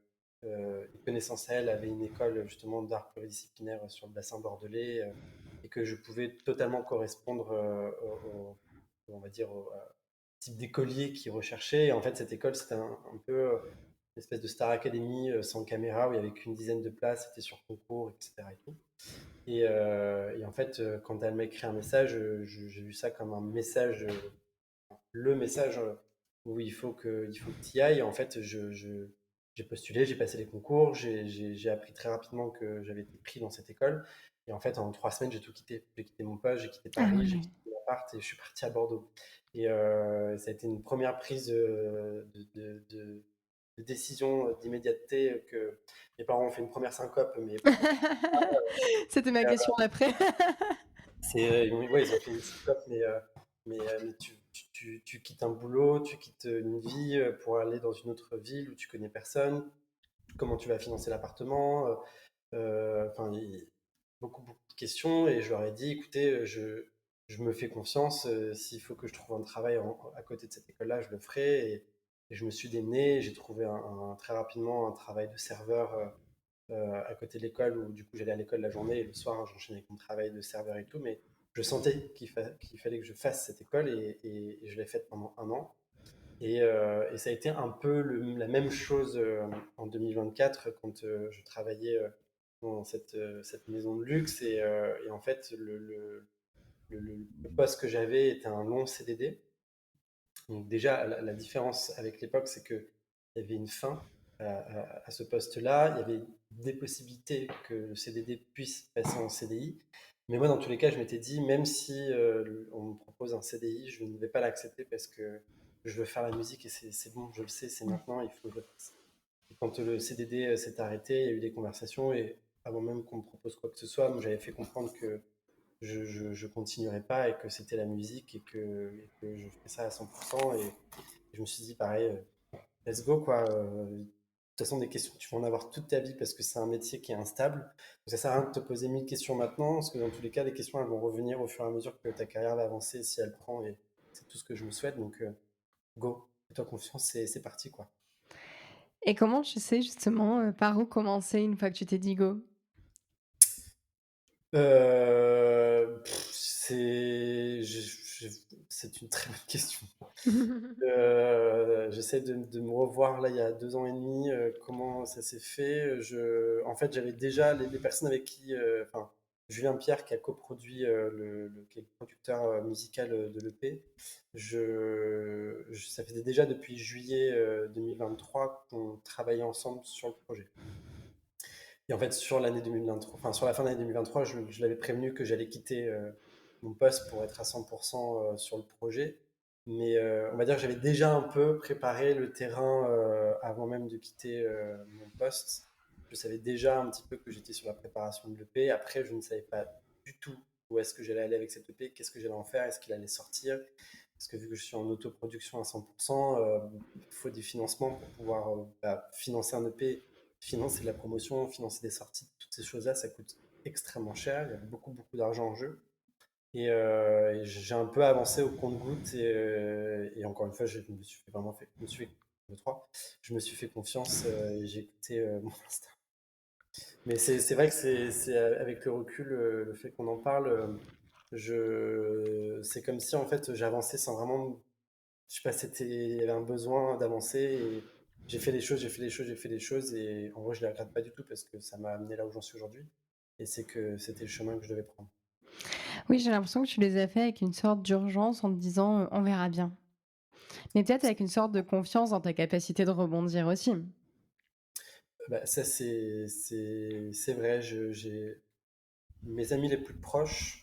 une connaissance à elle avait une école justement d'art pluridisciplinaire sur le bassin bordelais, et que je pouvais totalement correspondre on va dire, au type d'écolier qu'ils recherchaient. Et en fait, cette école, c'était un peu espèce de Star Academy sans caméra où il y avait qu'une dizaine de places, c'était sur concours, etc. Et tout. Et en fait, quand elle m'a écrit un message, j'ai vu ça comme un message, le message où il faut que tu y ailles. En fait, j'ai postulé, j'ai passé les concours, j'ai appris très rapidement que j'avais été pris dans cette école. Et en fait, en 3 semaines, j'ai tout quitté. J'ai quitté mon poste, j'ai quitté Ah Paris, j'ai ouais. quitté mon appart et je suis parti à Bordeaux. Et ça a été une première prise de décision d'immédiateté que mes parents ont fait une première syncope, mais pas plus. C'était ma question d'après. Ouais, ils ont fait une syncope, mais tu quittes un boulot, tu quittes une vie pour aller dans une autre ville où tu connais personne. Comment tu vas financer l'appartement? Enfin, beaucoup, beaucoup de questions. Et je leur ai dit, écoutez, je me fais confiance. S'il faut que je trouve un travail à côté de cette école-là, je le ferai. Et je me suis démené. J'ai trouvé très rapidement un travail de serveur à côté de l'école où du coup j'allais à l'école la journée et le soir j'enchaînais avec mon travail de serveur et tout, mais je sentais qu'il fallait que je fasse cette école et je l'ai faite pendant 1 an. Et ça a été un peu la même chose en 2024 quand je travaillais dans cette maison de luxe et en fait le poste que j'avais était un long CDD. Donc déjà, la différence avec l'époque, c'est qu'il y avait une fin à ce poste-là. Il y avait des possibilités que le CDD puisse passer en CDI. Mais moi, dans tous les cas, je m'étais dit, même si on me propose un CDI, je ne vais pas l'accepter parce que je veux faire la musique et c'est bon, je le sais, c'est maintenant, il faut que je le fasse. Et quand le CDD s'est arrêté, il y a eu des conversations et avant même qu'on me propose quoi que ce soit, moi, j'avais fait comprendre que je continuerai pas et que c'était la musique et que je ferais ça à 100%. Et je me suis dit, pareil, let's go, quoi. De toute façon, des questions, tu vas en avoir toute ta vie parce que c'est un métier qui est instable. Donc, ça sert à rien de te poser 1000 questions maintenant, parce que dans tous les cas, les questions, elles vont revenir au fur et à mesure que ta carrière va avancer, si elle prend, et c'est tout ce que je me souhaite. Donc, go, fais-toi confiance, c'est parti, quoi. Et comment tu sais justement, par où commencer une fois que tu t'es dit: «Go»? C'est une très bonne question. J'essaie de me revoir là il y a 2 ans et demi, comment ça s'est fait. En fait, j'avais déjà les personnes avec qui, enfin, Julien Pierre qui a coproduit, qui est le producteur musical de l'EP. Ça faisait déjà depuis juillet 2023 qu'on travaillait ensemble sur le projet. Et en fait, sur l'année 2023, enfin sur la fin de l'année 2023, je l'avais prévenu que j'allais quitter mon poste pour être à 100% sur le projet. Mais on va dire que j'avais déjà un peu préparé le terrain avant même de quitter mon poste. Je savais déjà un petit peu que j'étais sur la préparation de l'EP. Après, je ne savais pas du tout où est-ce que j'allais aller avec cette EP, qu'est-ce que j'allais en faire, est-ce qu'il allait sortir. Parce que vu que je suis en autoproduction à 100%, il faut des financements pour pouvoir financer un EP, financer de la promotion, financer des sorties, toutes ces choses-là, ça coûte extrêmement cher. Il y a beaucoup, beaucoup d'argent en jeu. Et j'ai un peu avancé au compte-gouttes. Et encore une fois, je me suis vraiment fait, je me suis fait, le 3, je me suis fait confiance et j'ai écouté mon instinct. Mais c'est vrai que c'est avec le recul, le fait qu'on en parle, c'est comme si en fait j'avançais sans vraiment, je sais pas, il y avait un besoin d'avancer et j'ai fait les choses, j'ai fait les choses, j'ai fait les choses et en vrai je les regrette pas du tout parce que ça m'a amené là où j'en suis aujourd'hui et c'est que c'était le chemin que je devais prendre. Oui, j'ai l'impression que tu les as fait avec une sorte d'urgence en te disant, «On verra bien». Mais peut-être avec une sorte de confiance dans ta capacité de rebondir aussi? Bah, ça c'est vrai, j'ai mes amis les plus proches,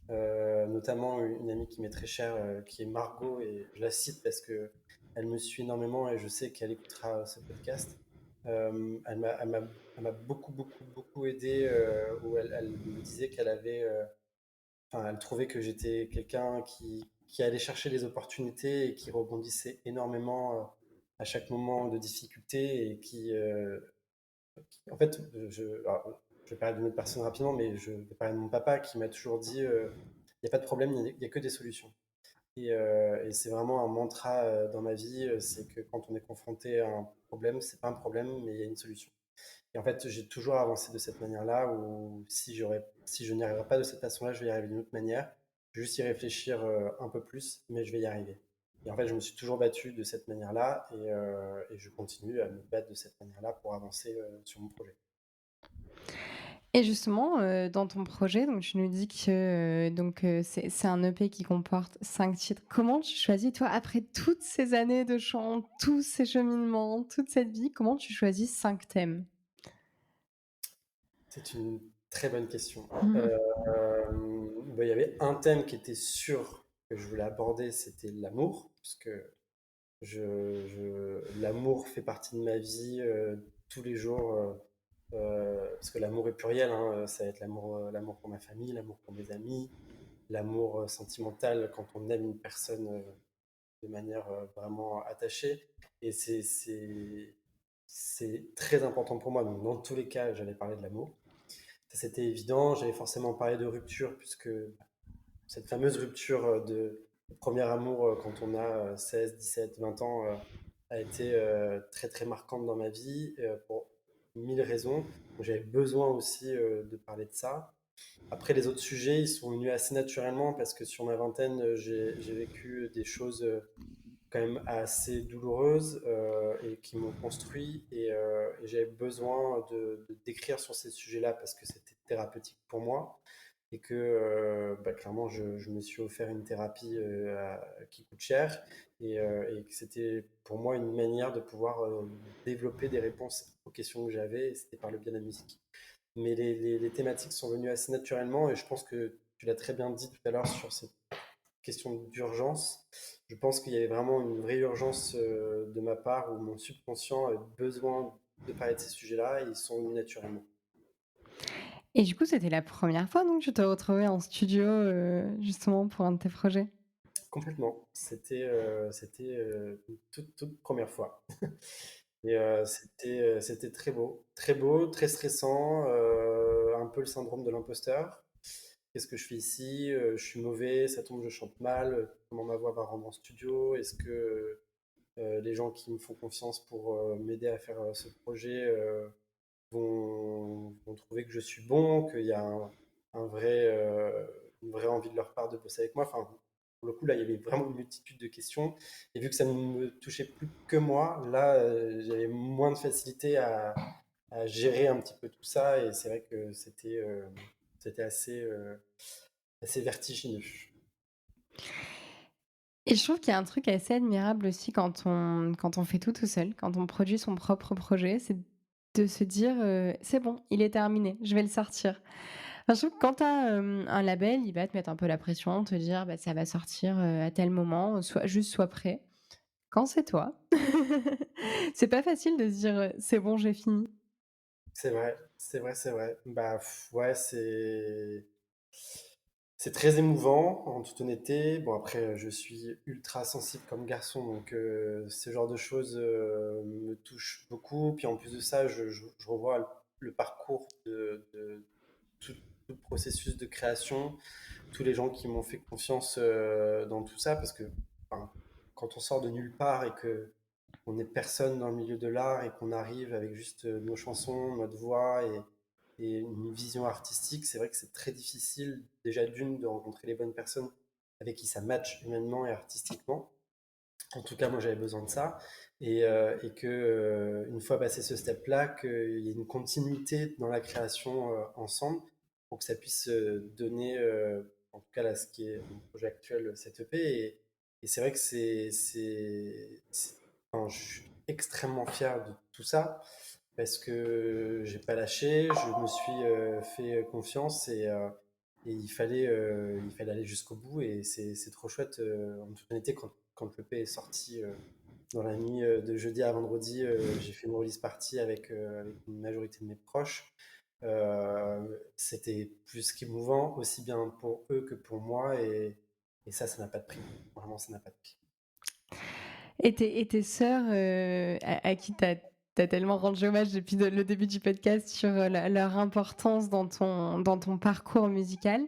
notamment une amie qui m'est très chère, qui est Margot, et je la cite parce que elle me suit énormément et je sais qu'elle écoutera ce podcast. Elle m'a beaucoup, beaucoup, beaucoup aidé, où elle me disait qu'elle avait, enfin, elle trouvait que j'étais quelqu'un qui allait chercher les opportunités et qui rebondissait énormément à chaque moment de difficulté et en fait, alors, je vais parler d'une autre personne rapidement, mais je vais parler de mon papa qui m'a toujours dit il n'y a pas de problème, il n'y a que des solutions. Et c'est vraiment un mantra dans ma vie, c'est que quand on est confronté à un problème, c'est pas un problème, mais il y a une solution. Et en fait, j'ai toujours avancé de cette manière-là, où si je n'y arriverai pas de cette façon-là, je vais y arriver d'une autre manière. Je vais juste y réfléchir un peu plus, mais je vais y arriver. Et en fait, je me suis toujours battu de cette manière-là et je continue à me battre de cette manière-là pour avancer sur mon projet. Et justement, dans ton projet, donc tu nous dis que, c'est un EP qui comporte 5 titres. Comment tu choisis, toi, après toutes ces années de chant, tous ces cheminements, toute cette vie, comment tu choisis 5 thèmes? C'est une très bonne question. Mmh. Bah, il y avait un thème qui était sûr que je voulais aborder, c'était l'amour, puisque l'amour fait partie de ma vie tous les jours, parce que l'amour est pluriel, hein, ça va être l'amour pour ma famille, l'amour pour mes amis, l'amour sentimental quand on aime une personne de manière vraiment attachée. Et c'est très important pour moi. Donc, dans tous les cas, j'allais parler de l'amour. Ça, c'était évident. J'allais forcément parler de rupture, puisque cette fameuse rupture de premier amour quand on a 16, 17, 20 ans a été très très marquante dans ma vie pour mille raisons. Donc, j'avais besoin aussi de parler de ça. Après, les autres sujets, ils sont venus assez naturellement parce que sur ma vingtaine, j'ai vécu des choses quand même assez douloureuses et qui m'ont construit. Et j'avais besoin d'écrire sur ces sujets-là parce que c'était thérapeutique pour moi et que bah, clairement, je me suis offert une thérapie qui coûte cher et que c'était pour moi une manière de pouvoir développer des réponses aux questions que j'avais et c'était par le biais de la musique. Mais les thématiques sont venues assez naturellement et je pense que tu l'as très bien dit tout à l'heure sur cette question d'urgence. Je pense qu'il y avait vraiment une vraie urgence de ma part où mon subconscient avait besoin de parler de ces sujets-là et ils sont venus naturellement. Et du coup, c'était la première fois donc que tu te retrouvais en studio, justement pour un de tes projets? Complètement. C'était une toute première fois. Et c'était très beau, très stressant, un peu le syndrome de l'imposteur. Qu'est-ce que je fais ici? Je suis mauvais, ça tombe, je chante mal. Comment ma voix va rendre en studio? Est-ce que les gens qui me font confiance pour m'aider à faire ce projet vont trouver que je suis bon, qu'il y a un vrai, une vraie envie de leur part de bosser avec moi. Enfin, pour le coup, là, il y avait vraiment une multitude de questions. Et vu que ça ne me touchait plus que moi, là, j'avais moins de facilité à gérer un petit peu tout ça. Et c'est vrai que c'était assez vertigineux. Et je trouve qu'il y a un truc assez admirable aussi quand on fait tout seul, quand on produit son propre projet, c'est de se dire, «C'est bon, il est terminé, je vais le sortir». Enfin, je trouve que quand tu as, un label, il va te mettre un peu la pression, te dire: «Bah, ça va sortir, à tel moment, sois prêt». Quand c'est toi, c'est pas facile de se dire, «C'est bon, j'ai fini». C'est vrai, c'est vrai, c'est vrai. Bah, ouais, c'est très émouvant, en toute honnêteté. Bon, après, je suis ultra sensible comme garçon, donc ce genre de choses me touchent beaucoup. Puis en plus de ça, je revois le parcours de tout, tout le processus de création, tous les gens qui m'ont fait confiance dans tout ça, parce que enfin, quand on sort de nulle part et que on n'est personne dans le milieu de l'art et qu'on arrive avec juste nos chansons, notre voix et une vision artistique, c'est vrai que c'est très difficile déjà d'une de rencontrer les bonnes personnes avec qui ça match humainement et artistiquement. En tout cas, moi j'avais besoin de ça et que une fois passé ce step-là, qu'il y ait une continuité dans la création ensemble pour que ça puisse donner, en tout cas là, ce qui est mon projet actuel, cette EP. Et c'est vrai que enfin, je suis extrêmement fier de tout ça parce que j'ai pas lâché, je me suis fait confiance et il fallait aller jusqu'au bout et c'est trop chouette. En toute honnêteté, quand l'EP est sorti dans la nuit de jeudi à vendredi, j'ai fait une release party avec une majorité de mes proches. C'était plus qu'émouvant, aussi bien pour eux que pour moi et ça n'a pas de prix. Vraiment, ça n'a pas de prix. Et tes sœurs, à qui tu as tellement rendu hommage depuis le début du podcast sur, leur importance dans ton parcours musical,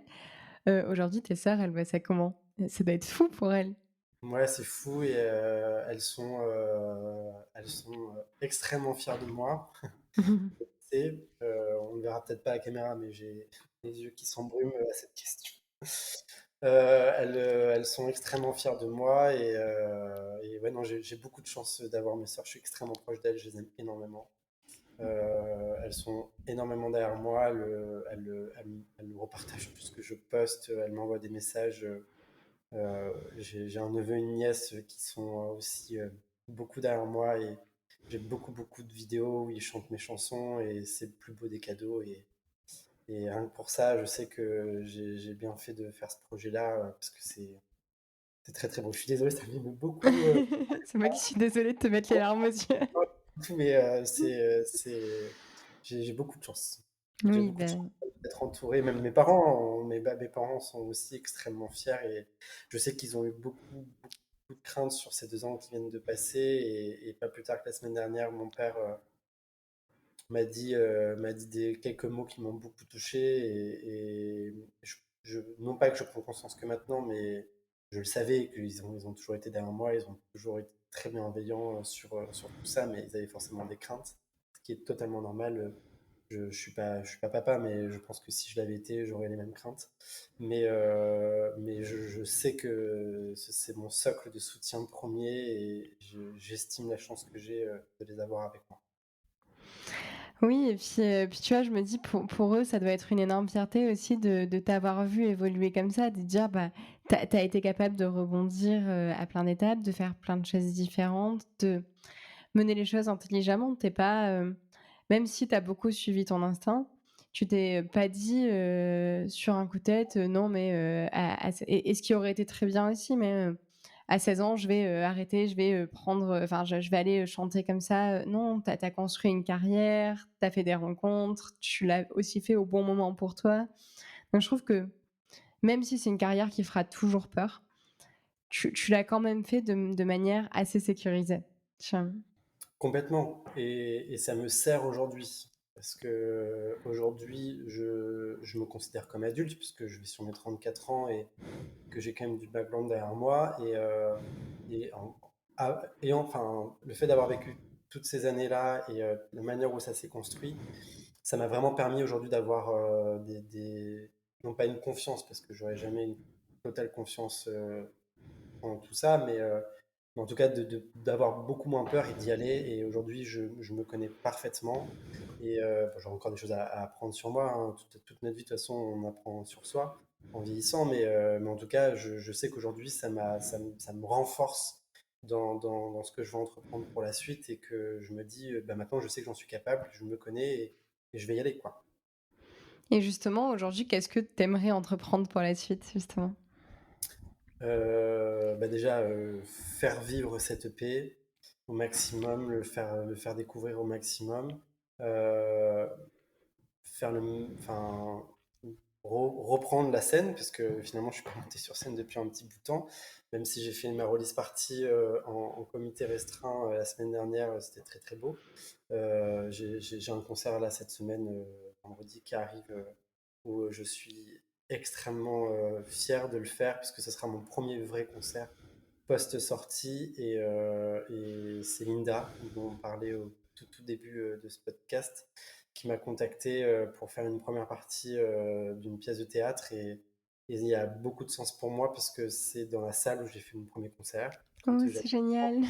aujourd'hui tes sœurs, elles voient ça comment? Ça doit être fou pour elles? Ouais, c'est fou et elles sont extrêmement fières de moi. On ne verra peut-être pas à la caméra, mais j'ai les yeux qui s'embrument à cette question. Elles sont extrêmement fières de moi et ouais, non, j'ai beaucoup de chance d'avoir mes sœurs. Je suis extrêmement proche d'elles, je les aime énormément. Elles sont énormément derrière moi. Elles me repartagent tout ce que je poste. Elles m'envoient des messages. J'ai un neveu et une nièce qui sont aussi beaucoup derrière moi et j'ai beaucoup, beaucoup de vidéos où ils chantent mes chansons et c'est le plus beau des cadeaux. Et rien que pour ça, je sais que j'ai bien fait de faire ce projet-là parce que c'est très, très beau. Je suis désolé, ça m'émeut beaucoup. C'est moi qui suis désolée de te mettre les larmes aux yeux. Mais j'ai beaucoup de chance. J'ai Oui, beaucoup de chance ben, d'être entouré. Même mes parents, mes parents sont aussi extrêmement fiers et je sais qu'ils ont eu beaucoup, beaucoup de craintes sur ces 2 ans qui viennent de passer. Et pas plus tard que la semaine dernière, mon père m'a dit quelques mots qui m'ont beaucoup touché. Et non pas que je prends conscience que maintenant, mais je le savais ils ont toujours été derrière moi, ils ont toujours été très bienveillants sur tout ça, mais ils avaient forcément des craintes, ce qui est totalement normal. Je suis pas papa, mais je pense que si je l'avais été, j'aurais les mêmes craintes. Mais je sais que c'est mon socle de soutien premier et j'estime la chance que j'ai de les avoir avec moi. oui et puis tu vois, je me dis pour eux, ça doit être une énorme fierté aussi de t'avoir vu évoluer comme ça, de dire, bah, tu as été capable de rebondir, à plein d'étapes, de faire plein de choses différentes, de mener les choses intelligemment. Tu pas, même si tu as beaucoup suivi ton instinct, tu t'es pas dit, sur un coup de tête, «Non mais, à ce» et ce qui aurait été très bien aussi, mais, à 16 ans, je vais, arrêter, je vais, prendre, enfin je vais aller, chanter comme ça, non, tu as construit une carrière, tu as fait des rencontres, tu l'as aussi fait au bon moment pour toi. Donc je trouve que même si c'est une carrière qui fera toujours peur, tu l'as quand même fait de manière assez sécurisée. Tu vois? Complètement. Et ça me sert aujourd'hui. Parce que aujourd'hui, je me considère comme adulte, puisque je vais sur mes 34 ans et que j'ai quand même du background derrière moi. Et enfin, le fait d'avoir vécu toutes ces années-là et la manière où ça s'est construit, ça m'a vraiment permis aujourd'hui d'avoir non pas une confiance, parce que j'aurais jamais une totale confiance en tout ça, mais en tout cas d'avoir beaucoup moins peur et d'y aller. Et aujourd'hui, je me connais parfaitement. Et bon, j'aurai encore des choses à apprendre sur moi, hein. Toute notre vie, de toute façon, on apprend sur soi en vieillissant. Mais en tout cas, je sais qu'aujourd'hui, ça me renforce dans ce que je vais entreprendre pour la suite et que je me dis, bah, maintenant, je sais que j'en suis capable, je me connais et je vais y aller, quoi. Et justement, aujourd'hui, qu'est-ce que tu aimerais entreprendre pour la suite, justement? Bah déjà, faire vivre cette EP au maximum, le faire découvrir au maximum, euh, enfin, reprendre la scène, parce que finalement, je suis pas monté sur scène depuis un petit bout de temps, même si j'ai fait ma release party en comité restreint la semaine dernière, c'était très très beau. J'ai un concert là cette semaine, vendredi qui arrive, où je suis extrêmement fier de le faire, puisque ce sera mon premier vrai concert post-sortie. Et c'est Linda, dont on parlait au tout début de ce podcast, qui m'a contacté pour faire une première partie d'une pièce de théâtre. Et il y a beaucoup de sens pour moi, parce que c'est dans la salle où j'ai fait mon premier concert. Oh, c'est génial.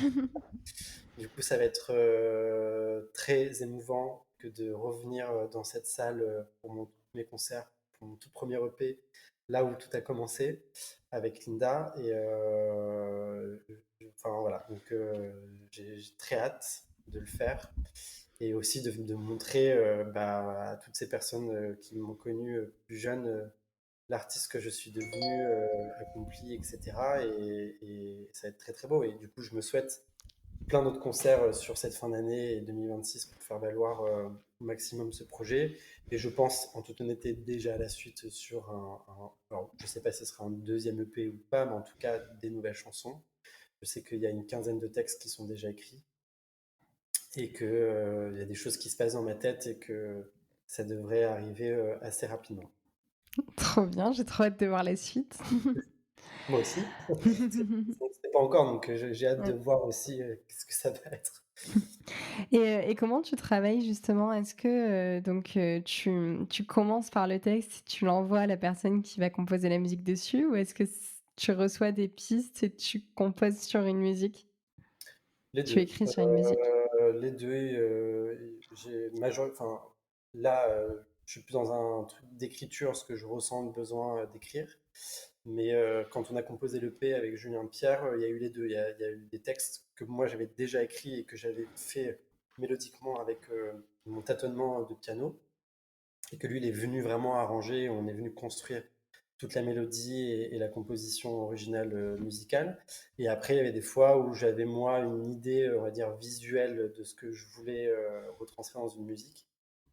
Du coup, ça va être très émouvant que de revenir dans cette salle pour mon tout premier concert, pour mon tout premier EP, là où tout a commencé avec Linda. Enfin voilà, donc j'ai très hâte de le faire et aussi de montrer bah, à toutes ces personnes qui m'ont connu plus jeune l'artiste que je suis devenu, accompli, etc. Et ça va être très très beau. Et du coup, je me souhaite plein d'autres concerts sur cette fin d'année et 2026 pour faire valoir au maximum ce projet. Et je pense, en toute honnêteté, déjà à la suite sur alors, je ne sais pas si ce sera un deuxième EP ou pas, mais en tout cas, des nouvelles chansons. Je sais qu'il y a une quinzaine de textes qui sont déjà écrits et qu'il y a des choses qui se passent dans ma tête et que ça devrait arriver assez rapidement. Trop bien, j'ai trop hâte de voir la suite. Moi aussi. C'est pas encore, donc j'ai hâte de Ouais. voir aussi ce que ça va être. Et comment tu travailles justement? Est-ce que, tu commences par le texte, tu l'envoies à la personne qui va composer la musique dessus ou est-ce que tu reçois des pistes et tu composes sur une musique? Les Tu 2, écris sur une musique? les 2. J'ai enfin, là, je suis plus dans un truc d'écriture, ce que je ressens le besoin, d'écrire. Mais quand on a composé l'EP avec Julien Pierre, il y a eu les 2. Il y a eu des textes que moi j'avais déjà écrits et que j'avais fait mélodiquement avec, mon tâtonnement de piano et que lui, il est venu vraiment arranger. On est venu construire toute la mélodie et la composition originale musicale. Et après, il y avait des fois où j'avais moi une idée, on va dire, visuelle de ce que je voulais retranscrire dans une musique.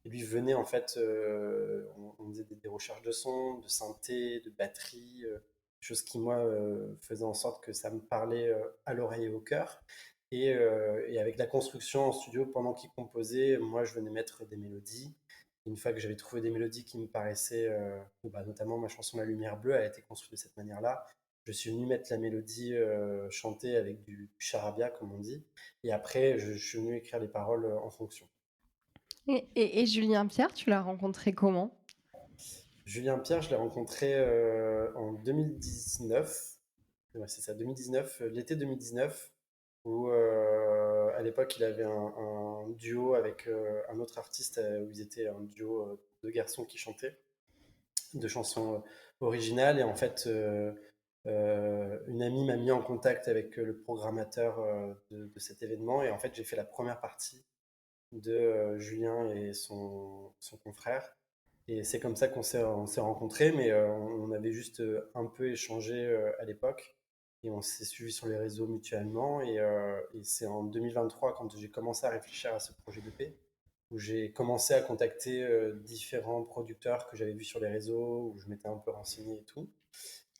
Et lui venait en fait, on faisait des recherches de sons, de synthé, de batterie, choses qui moi faisaient en sorte que ça me parlait à l'oreille et au cœur. Et avec la construction en studio, pendant qu'il composait, moi je venais mettre des mélodies. Une fois que j'avais trouvé des mélodies qui me paraissaient, bah, notamment ma chanson La Lumière Bleue a été construite de cette manière-là. Je suis venu mettre la mélodie chantée avec du charabia, comme on dit. Et après, je suis venu écrire les paroles en fonction. Et Julien Pierre, tu l'as rencontré comment? Julien Pierre, je l'ai rencontré en 2019. Ouais, c'est ça, 2019, l'été 2019, où à l'époque il avait un duo avec un autre artiste où ils étaient un duo de garçons qui chantaient de chansons originales. Et en fait, une amie m'a mis en contact avec le programmateur de cet événement. Et en fait, j'ai fait la première partie de Julien et son confrère. Et c'est comme ça qu'on s'est rencontrés, mais on avait juste un peu échangé à l'époque. Et on s'est suivi sur les réseaux mutuellement. Et c'est en 2023, quand j'ai commencé à réfléchir à ce projet de paix, où j'ai commencé à contacter différents producteurs que j'avais vus sur les réseaux, où je m'étais un peu renseigné et tout.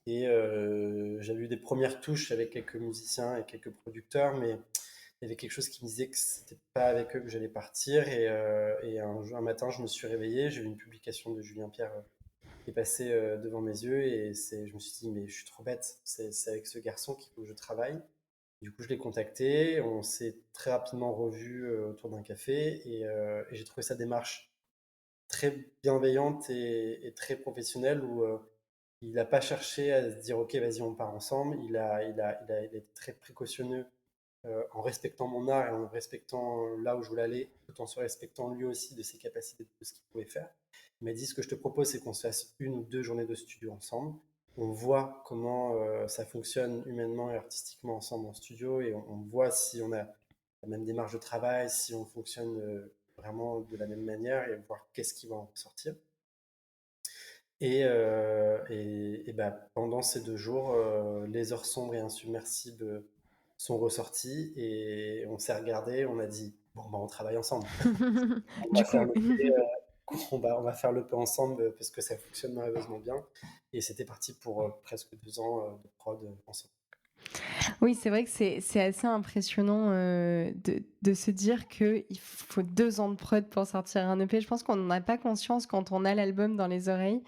Et j'avais eu des premières touches avec quelques musiciens et quelques producteurs, mais il y avait quelque chose qui me disait que c'était pas avec eux que j'allais partir. Et un matin, je me suis réveillé, j'ai vu une publication de Julien Pierre qui est passée devant mes yeux, et je me suis dit, mais je suis trop bête, c'est avec ce garçon qu'il faut que je travaille. Du coup, je l'ai contacté, on s'est très rapidement revus autour d'un café, et j'ai trouvé sa démarche très bienveillante et très professionnelle, où il n'a pas cherché à se dire, ok, vas-y, on part ensemble. Il a été très précautionneux en respectant mon art et en respectant là où je voulais aller, tout en se respectant lui aussi de ses capacités, de ce qu'il pouvait faire. Il m'a dit, ce que je te propose, c'est qu'on se fasse 1 ou 2 journées de studio ensemble. On voit comment ça fonctionne humainement et artistiquement ensemble en studio, et on voit si on a la même démarche de travail, si on fonctionne vraiment de la même manière, et voir qu'est-ce qui va en sortir. Et bah, pendant ces 2 jours, les heures sombres et insubmersibles sont ressorties, et on s'est regardé, on a dit, bon, bah, on travaille ensemble. On Du va faire coup. le P, on va faire le P ensemble parce que ça fonctionne merveilleusement bien. Et c'était parti pour presque 2 ans de prod ensemble. Oui, c'est vrai que c'est assez impressionnant, de se dire qu'il faut 2 ans de prod pour sortir un EP. Je pense qu'on n'en a pas conscience quand on a l'album dans les oreilles,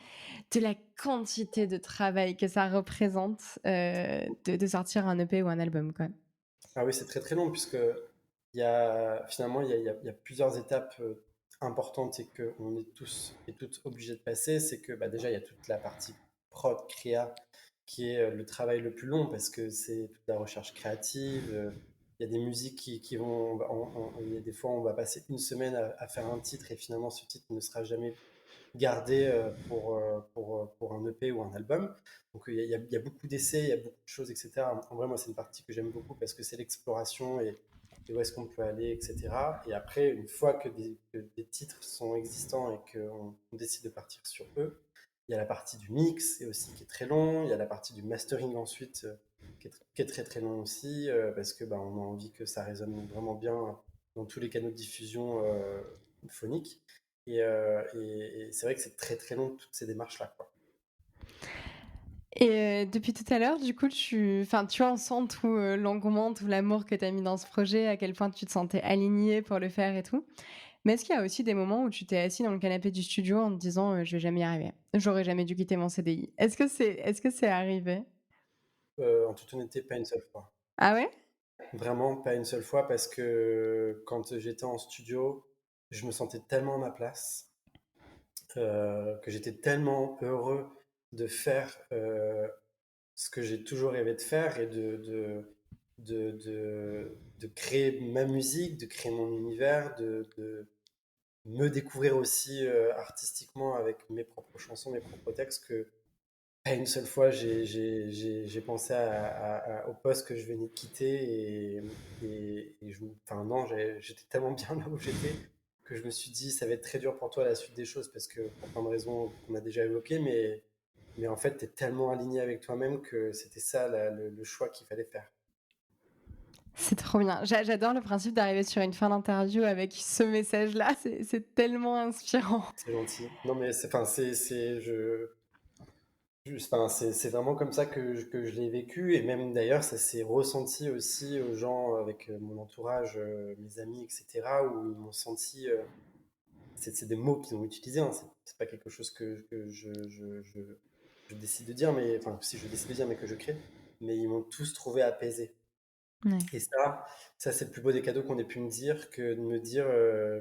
de la quantité de travail que ça représente, de sortir un EP ou un album, quoi. Ah oui, c'est très très long, puisque finalement il y a plusieurs étapes importantes et qu'on est tous et toutes obligés de passer. C'est que bah, déjà il y a toute la partie prod, créa, qui est le travail le plus long, parce que c'est toute la recherche créative. Il y a des musiques qui vont, il y a des fois on va passer une semaine à faire un titre, et finalement ce titre ne sera jamais gardé pour un EP ou un album. Donc il y a beaucoup d'essais, il y a beaucoup de choses, etc. En vrai, moi, c'est une partie que j'aime beaucoup parce que c'est l'exploration, et où est-ce qu'on peut aller, etc. Et après, une fois que des titres sont existants et qu'on décide de partir sur eux, il y a la partie du mix et aussi qui est très long. Il y a la partie du mastering ensuite qui est très très long aussi, parce que bah, on a envie que ça résonne vraiment bien dans tous les canaux de diffusion phonique. Et c'est vrai que c'est très très long, toutes ces démarches-là, quoi. Et depuis tout à l'heure, du coup, tu en sens tout, l'engouement, tout l'amour que tu as mis dans ce projet, à quel point tu te sentais aligné pour le faire et tout. Mais est-ce qu'il y a aussi des moments où tu t'es assis dans le canapé du studio en te disant: «Je vais jamais y arriver. J'aurais jamais dû quitter mon CDI». Est-ce que c'est arrivé? En toute honnêteté, pas une seule fois. Ah ouais? Vraiment, pas une seule fois, parce que quand j'étais en studio, je me sentais tellement à ma place, que j'étais tellement heureux de faire ce que j'ai toujours rêvé de faire et de créer ma musique, de créer mon univers, de me découvrir aussi artistiquement avec mes propres chansons, mes propres textes, que pas une seule fois j'ai pensé au poste que je venais de quitter et enfin non, j'étais tellement bien là où j'étais que je me suis dit ça va être très dur pour toi la suite des choses parce que pour plein de raisons qu'on a déjà évoquées, mais en fait tu es tellement aligné avec toi-même que c'était ça le choix qu'il fallait faire. C'est trop bien. J'adore le principe d'arriver sur une fin d'interview avec ce message-là, c'est tellement inspirant. C'est gentil. Non mais enfin enfin, c'est vraiment comme ça que je l'ai vécu et même d'ailleurs ça s'est ressenti aussi aux gens avec mon entourage, mes amis, etc. où ils m'ont senti, c'est des mots qu'ils ont utilisés, hein, c'est pas quelque chose que je décide de dire, mais enfin si je décide de dire mais que je crée, mais ils m'ont tous trouvé apaisé. Ouais. Et ça c'est le plus beau des cadeaux qu'on ait pu me dire que de me dire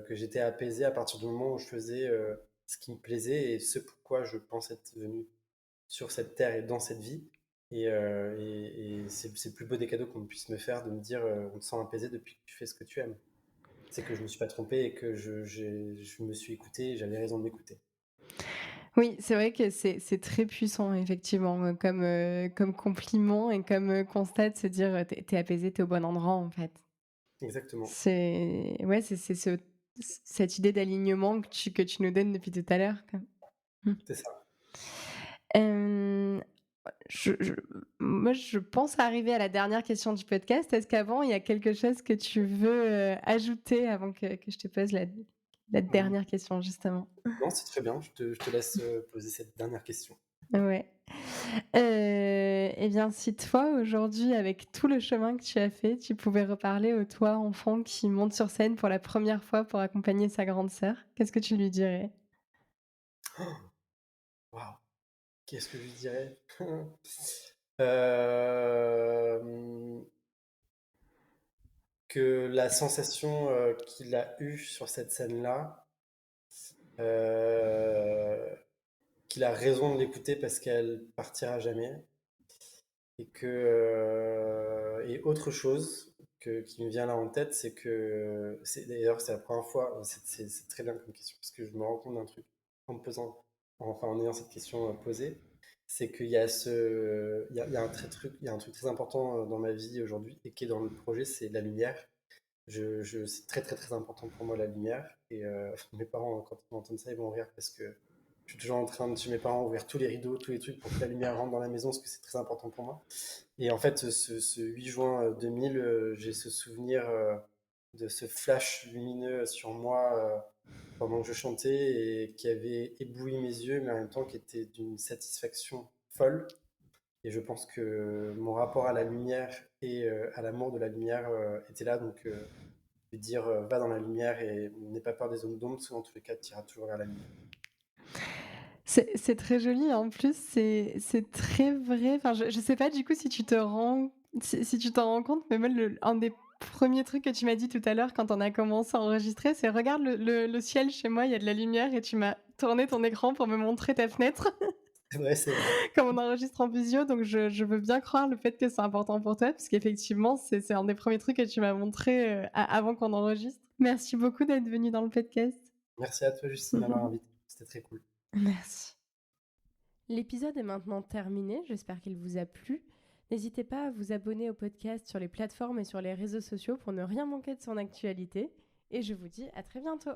que j'étais apaisé à partir du moment où je faisais ce qui me plaisait et ce pourquoi je pense être venu sur cette terre et dans cette vie. Et c'est le plus beau des cadeaux qu'on puisse me faire de me dire on te sent apaisé depuis que tu fais ce que tu aimes. C'est que je me suis pas trompé et que je me suis écouté et j'avais raison de m'écouter. Oui, c'est vrai que c'est très puissant effectivement, comme compliment et comme, constat de se dire, «Tu es apaisé, tu es au bon endroit», en fait. Exactement, C'est ouais, c'est cette idée d'alignement que tu nous donnes depuis tout à l'heure, quoi. Mmh. c'est ça. Hem, je moi, je pense arriver à la dernière question du podcast. Est-ce qu'avant, il y a quelque chose que tu veux, ajouter avant que je te pose la Mm. dernière question, justement? Non, c'est très bien. Je te laisse poser cette dernière question. Ouais. Et bien, si toi, aujourd'hui, avec tout le chemin que tu as fait, tu pouvais reparler au toi enfant qui monte sur scène pour la première fois pour accompagner sa grande sœur, qu'est-ce que tu lui dirais? Waouh, qu'est-ce que je lui dirais? Euh, que la sensation qu'il a eue sur cette scène-là, euh, qu'il a raison de l'écouter parce qu'elle partira jamais. Et et autre chose qui me vient là en tête, c'est que, d'ailleurs, c'est la première fois, c'est très bien comme question, parce que je me rends compte d'un truc en me posant, enfin, en ayant cette question posée, c'est qu'il y a il y a il y a un truc très important dans ma vie aujourd'hui, et qui est dans le projet, c'est la lumière. C'est très très très important pour moi la lumière. Et mes parents, quand ils m'entendent ça, ils vont rire parce que je suis toujours en train de, chez mes parents, ouvrir tous les rideaux, tous les trucs pour que la lumière rentre dans la maison, parce que c'est très important pour moi. Et en fait, ce 8 juin 2000, j'ai ce souvenir de ce flash lumineux sur moi pendant que je chantais et qui avait ébloui mes yeux, mais en même temps qui était d'une satisfaction folle. Et je pense que mon rapport à la lumière et à l'amour de la lumière était là. Donc, lui dire va dans la lumière et n'aie pas peur des zones d'ombre, parce que dans tous les cas, tu iras toujours vers la lumière. C'est très joli, en plus, c'est très vrai. Enfin, je sais pas, du coup, si tu t'en rends compte, mais moi, un des premiers trucs que tu m'as dit tout à l'heure quand on a commencé à enregistrer, c'est: «Regarde le ciel chez moi, il y a de la lumière», et tu m'as tourné ton écran pour me montrer ta fenêtre. C'est vrai, c'est vrai. Comme on enregistre en visio, donc je veux bien croire le fait que c'est important pour toi, parce qu'effectivement, c'est un des premiers trucs que tu m'as montré, avant qu'on enregistre. Merci beaucoup d'être venu dans le podcast. Merci à toi, Justine, de m'avoir invité. C'était très cool. Merci. L'épisode est maintenant terminé, j'espère qu'il vous a plu. N'hésitez pas à vous abonner au podcast sur les plateformes et sur les réseaux sociaux pour ne rien manquer de son actualité. Et je vous dis à très bientôt.